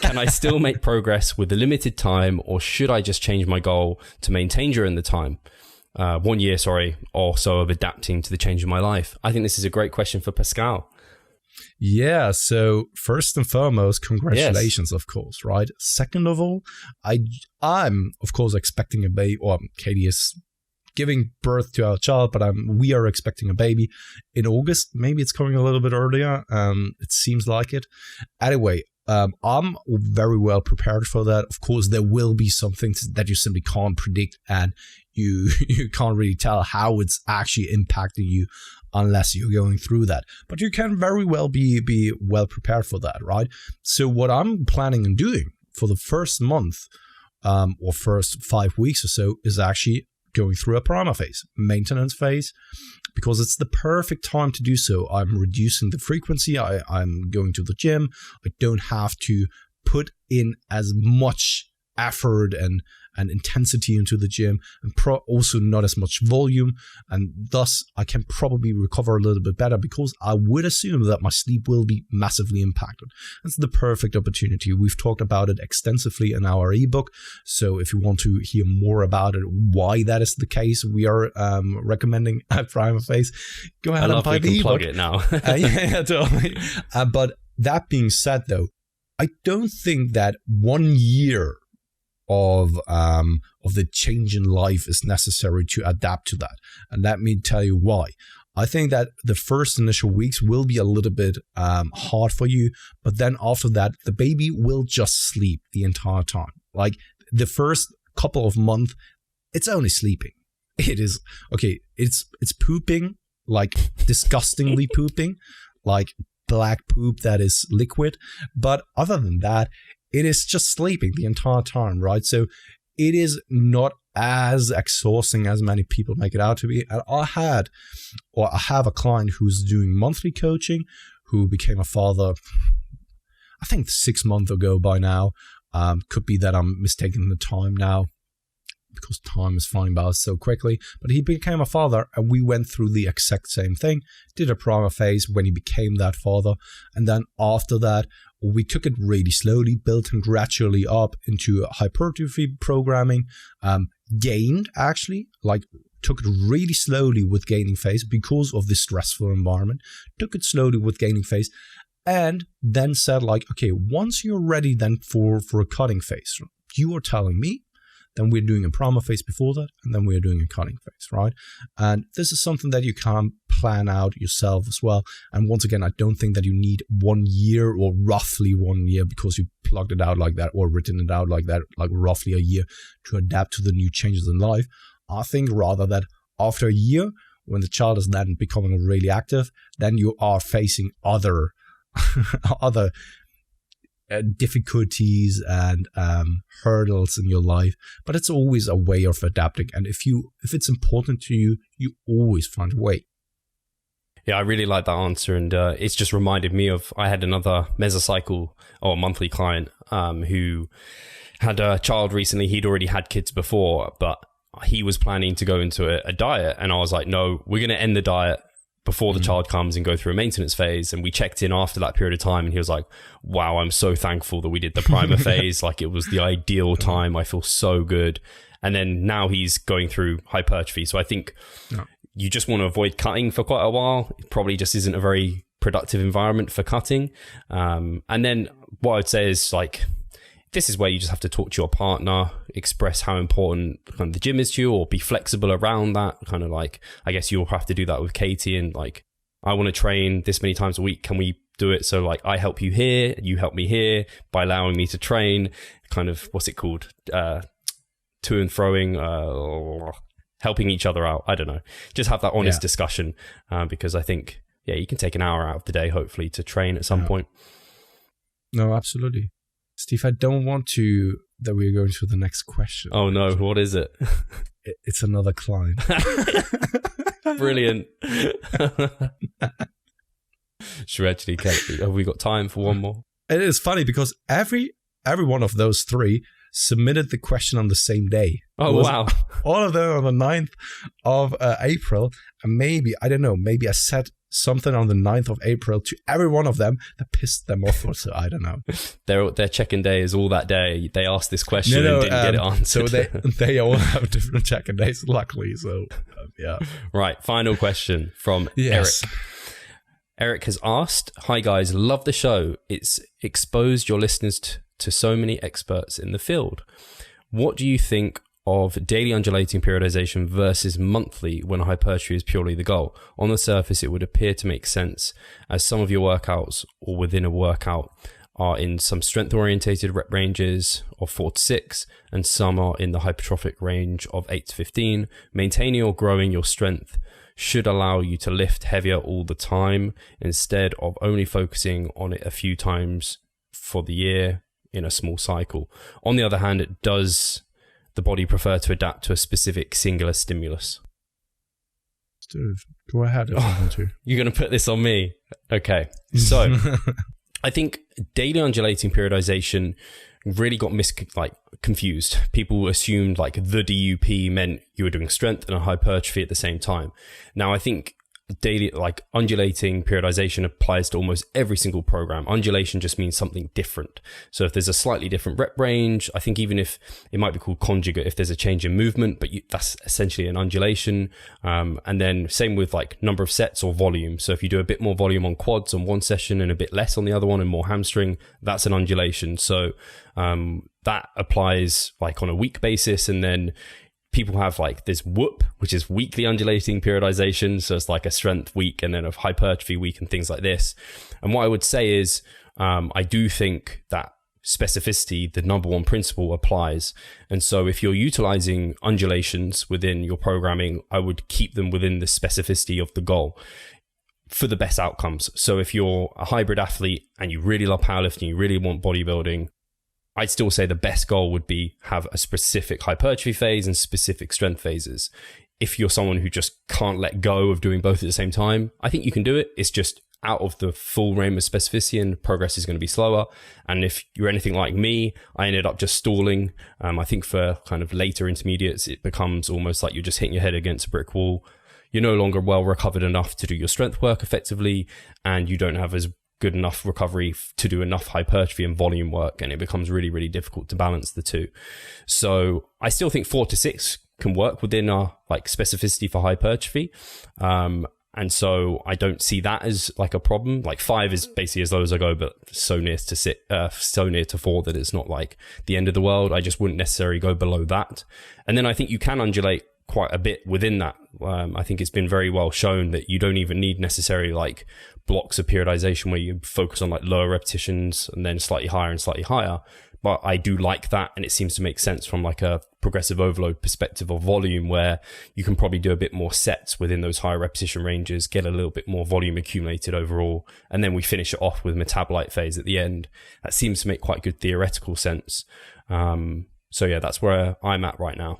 Can I still make progress with the limited time, or should I just change my goal to maintain during the time? 1 year, or so of adapting to the change in my life? I think this is a great question for Pascal. Yeah, so first and foremost, congratulations, of course, right? Second of all, I'm of course expecting a baby, or Katie is giving birth to our child, but we are expecting a baby in August. Maybe it's coming a little bit earlier. It seems like it. Anyway, I'm very well prepared for that. Of course, there will be some things that you simply can't predict, and you can't really tell how it's actually impacting you unless you're going through that. But you can very well be well prepared for that, right? So what I'm planning on doing for the first month or first 5 weeks or so is actually going through a primer phase, maintenance phase, because it's the perfect time to do so. I'm reducing the frequency. I'm going to the gym. I don't have to put in as much effort and intensity into the gym, and also not as much volume, and thus I can probably recover a little bit better because I would assume that my sleep will be massively impacted. That's the perfect opportunity. We've talked about it extensively in our ebook, so if you want to hear more about it, why that is the case, we are recommending a Prima Phase. Go ahead and buy the ebook. Plug it now. Yeah, totally. But that being said, though, I don't think that 1 year of the change in life is necessary to adapt to that. And let me tell you why. I think that the first initial weeks will be a little bit hard for you, but then after that, the baby will just sleep the entire time. Like the first couple of months, it's only sleeping. It is, okay, it's pooping, like disgustingly pooping, like black poop that is liquid. But other than that, it is just sleeping the entire time, right? So it is not as exhausting as many people make it out to be. And I have a client who's doing monthly coaching, who became a father, I think 6 months ago by now. Could be that I'm mistaking the time now, because time is flying by so quickly. But he became a father, and we went through the exact same thing. Did a Prima Phase when he became that father. And then after that, we took it really slowly, built him gradually up into hypertrophy programming, gained actually, like took it really slowly with gaining phase because of the stressful environment, took it slowly with gaining phase, and then said like, okay, once you're ready then for a cutting phase, you are telling me, then we're doing a Prima Phase before that, and then we're doing a cutting phase, right? And this is something that you can plan out yourself as well. And once again, I don't think that you need 1 year or roughly 1 year because you plugged it out like that or written it out like that, like roughly a year to adapt to the new changes in life. I think rather that after a year, when the child is then becoming really active, then you are facing other difficulties and hurdles in your life, but it's always a way of adapting. And if it's important to you, you always find a way. Yeah, I really like that answer, and it's just reminded me of, I had another mesocycle or monthly client who had a child recently. He'd already had kids before, but he was planning to go into a diet, and I was like, no, we're going to end the diet before the child comes and go through a maintenance phase. And we checked in after that period of time, and he was like, wow, I'm so thankful that we did the Prima Phase. Like, it was the ideal time. I feel so good. And then now he's going through hypertrophy. So I think you just want to avoid cutting for quite a while. It probably just isn't a very productive environment for cutting. And then what I'd say is, like, this is where you just have to talk to your partner, express how important kind of the gym is to you, or be flexible around that. Kind of like, I guess you'll have to do that with Katie, and like, I want to train this many times a week. Can we do it? So like, I help you here, you help me here by allowing me to train. Kind of, what's it called? To and froing, helping each other out. I don't know. Just have that honest discussion, because I think, you can take an hour out of the day, hopefully, to train at some point. No, absolutely. Steve, I don't want that we're going to the next question. Oh no, what is it? It's another client. Brilliant. Should we actually have we got time for one more? It is funny because every one of those three submitted the question on the same day. Oh, wow. All of them on the 9th of April. And maybe I said something on the 9th of April to every one of them that pissed them off. So I don't know. Their check-in day is all that day. They asked this question and didn't get it answered. So they all have different check-in days, luckily. So yeah. Right. Final question from Eric. Eric has asked, hi guys, love the show. It's exposed your listeners to so many experts in the field. What do you think of daily undulating periodization versus monthly when hypertrophy is purely the goal? On the surface, it would appear to make sense, as some of your workouts or within a workout are in some strength-orientated rep ranges of 4 to 6, and some are in the hypertrophic range of 8 to 15. Maintaining or growing your strength should allow you to lift heavier all the time instead of only focusing on it a few times for the year in a small cycle. On the other hand, does the body prefer to adapt to a specific singular stimulus? Steve, go ahead if you want to. You're going to put this on me? Okay. So I think daily undulating periodization really got confused. People assumed like the DUP meant you were doing strength and a hypertrophy at the same time. Now I think daily, like undulating periodization applies to almost every single program. Undulation just means something different. So if there's a slightly different rep range, I think even if it might be called conjugate, if there's a change in movement, but that's essentially an undulation. And then same with like number of sets or volume. So if you do a bit more volume on quads on one session and a bit less on the other one and more hamstring, that's an undulation. So that applies like on a week basis. And then people have like this WHOOP, which is weekly undulating periodization. So it's like a strength week and then a hypertrophy week and things like this. And what I would say is, I do think that specificity, the number one principle, applies. And so if you're utilizing undulations within your programming, I would keep them within the specificity of the goal for the best outcomes. So if you're a hybrid athlete and you really love powerlifting, you really want bodybuilding, I'd still say the best goal would be have a specific hypertrophy phase and specific strength phases. If you're someone who just can't let go of doing both at the same time, I think you can do it. It's just out of the full realm of specificity and progress is going to be slower. And if you're anything like me, I ended up just stalling. I think for kind of later intermediates, it becomes almost like you're just hitting your head against a brick wall. You're no longer well recovered enough to do your strength work effectively, and you don't have as good enough recovery to do enough hypertrophy and volume work, and it becomes really, really difficult to balance the two. So I still think 4 to 6 can work within our like specificity for hypertrophy. And so I don't see that as like a problem. Like 5 is basically as low as I go, but so near to 4 that it's not like the end of the world. I just wouldn't necessarily go below that. And then I think you can undulate quite a bit within that. I think it's been very well shown that you don't even need necessarily like blocks of periodization where you focus on like lower repetitions and then slightly higher and slightly higher. But I do like that, and it seems to make sense from like a progressive overload perspective of volume, where you can probably do a bit more sets within those higher repetition ranges, get a little bit more volume accumulated overall, and then we finish it off with metabolite phase at the end. That seems to make quite good theoretical sense. So yeah, that's where I'm at right now.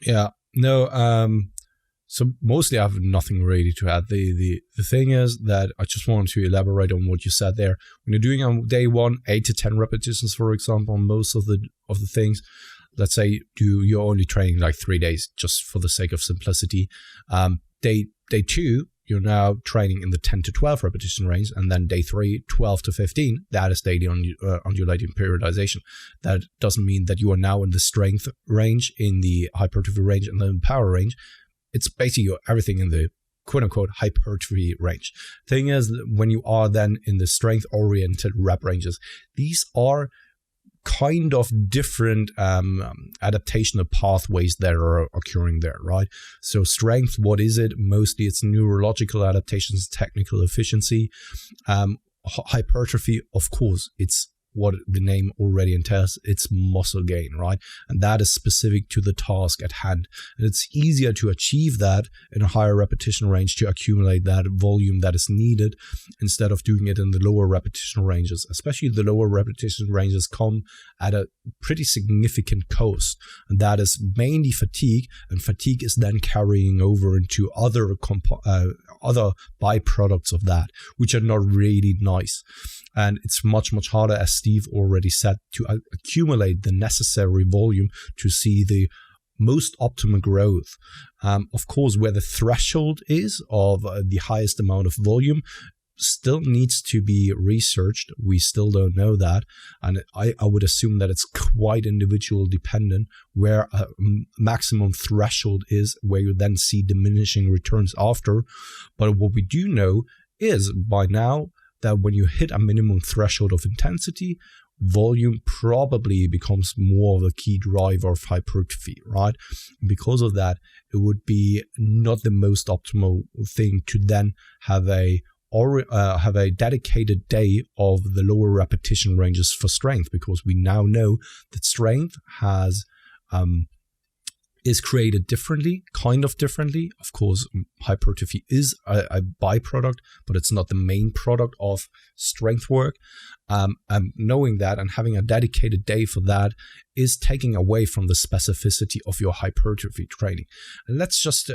Yeah, no, so mostly I have nothing really to add. The thing is that I just want to elaborate on what you said there. When you're doing on day one, 8 to 10 repetitions, for example, on most of the things, let's say you're only training like 3 days, just for the sake of simplicity. Day 2, you're now training in the 10 to 12 repetition range, and then day 3, 12 to 15, that is daily undulating periodization. That doesn't mean that you are now in the strength range, in the hypertrophy range, and then power range. It's basically everything in the quote-unquote hypertrophy range. Thing is, when you are then in the strength-oriented rep ranges, these are kind of different adaptational pathways that are occurring there, right? So strength, what is it? Mostly it's neurological adaptations, technical efficiency. Hypertrophy, of course, it's what the name already entails, it's muscle gain, right? And that is specific to the task at hand. And it's easier to achieve that in a higher repetition range, to accumulate that volume that is needed, instead of doing it in the lower repetition ranges. Especially the lower repetition ranges come at a pretty significant cost, and that is mainly fatigue, and fatigue is then carrying over into other byproducts of that, which are not really nice. And it's much, much harder, as Steve already said, to accumulate the necessary volume to see the most optimal growth. Of course, where the threshold is of the highest amount of volume still needs to be researched. We still don't know that. And I would assume that it's quite individual dependent where a maximum threshold is, where you then see diminishing returns after. But what we do know is by now, that when you hit a minimum threshold of intensity, volume probably becomes more of a key driver of hypertrophy, right? And because of that, it would be not the most optimal thing to then have a dedicated day of the lower repetition ranges for strength, because we now know that strength is created differently, kind of differently. Of course, hypertrophy is a byproduct, but it's not the main product of strength work. Knowing that and having a dedicated day for that is taking away from the specificity of your hypertrophy training. And let's just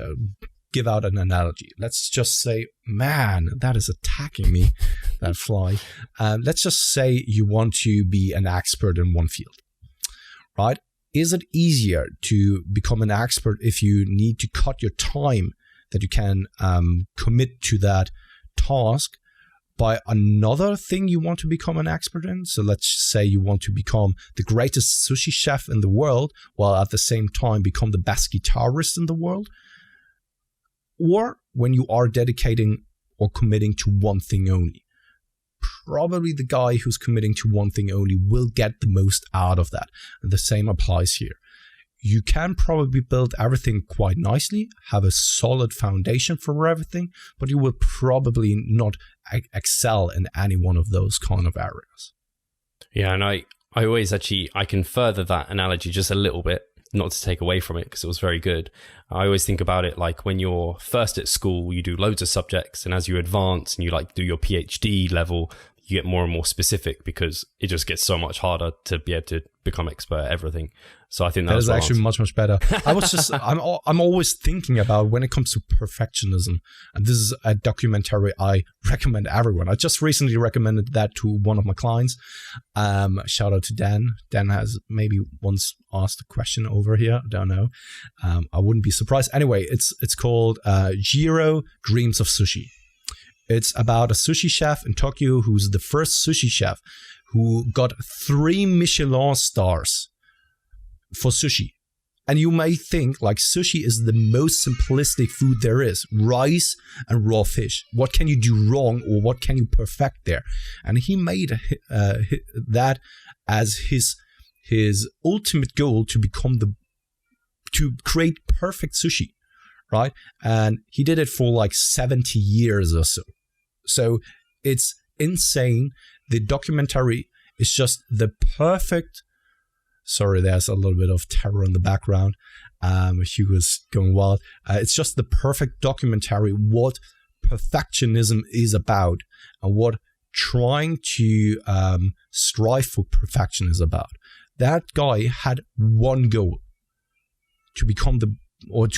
give out an analogy. Let's just say, man, that is attacking me. that fly. Let's just say you want to be an expert in one field, right? Is it easier to become an expert if you need to cut your time that you can commit to that task by another thing you want to become an expert in? So let's say you want to become the greatest sushi chef in the world while at the same time become the best guitarist in the world. Or when you are dedicating or committing to one thing only. Probably the guy who's committing to one thing only will get the most out of that. And the same applies here. You can probably build everything quite nicely, have a solid foundation for everything, but you will probably not excel in any one of those kind of areas. Yeah, and I always I can further that analogy just a little bit, not to take away from it because it was very good. I always think about it like when you're first at school, you do loads of subjects, and as you advance and you like do your PhD level, you get more and more specific because it just gets so much harder to be able to become expert at everything. So I think that is actually much better. I'm always thinking about when it comes to perfectionism, and this is a documentary I recommend everyone. I just recently recommended that to one of my clients. Shout out to Dan. Dan has maybe once asked a question over here. I don't know. I wouldn't be surprised. Anyway, it's called Jiro Dreams of Sushi. It's about a sushi chef in Tokyo who's the first sushi chef who got 3 Michelin stars for sushi. And you may think like sushi is the most simplistic food there is. Rice and raw fish. What can you do wrong or what can you perfect there? And he made that as his ultimate goal to create perfect sushi, right? And he did it for like 70 years or so. So it's insane. The documentary is just the perfect. Sorry, there's a little bit of terror in the background. She was going wild. It's just the perfect documentary what perfectionism is about and what trying to strive for perfection is about. That guy had one goal: to become to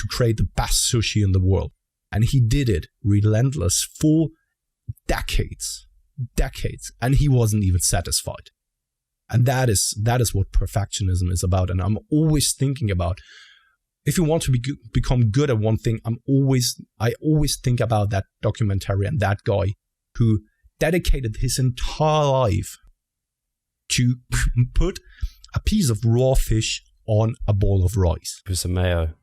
create the best sushi in the world, and he did it relentless for decades, and he wasn't even satisfied. And that is what perfectionism is about. And I'm always thinking about, if you want to become good at one thing, I always think about that documentary and that guy who dedicated his entire life to put a piece of raw fish on a bowl of rice. With some mayo.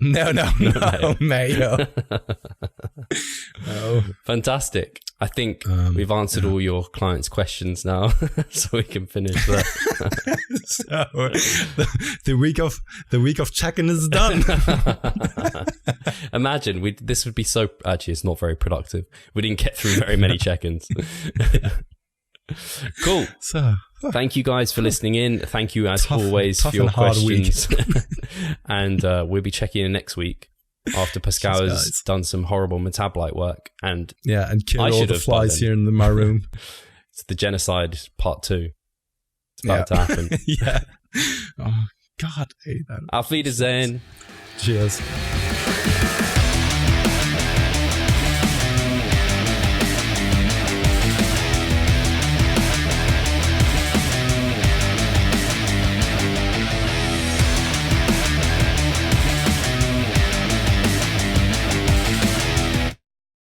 No, mayo. No. Fantastic. I think we've answered all your clients' questions now, so we can finish that. So the week of checking is done. Imagine this would be so. Actually, it's not very productive. We didn't get through very many check-ins. Cool. So, thank you guys for listening in. Thank you as always for your questions. And we'll be checking in next week after Pascal has done some horrible metabolite work and killed all the flies here in my room. It's the genocide part 2. It's about to happen. Yeah. Oh God, I hate that. Auf Wiedersehen. Cheers.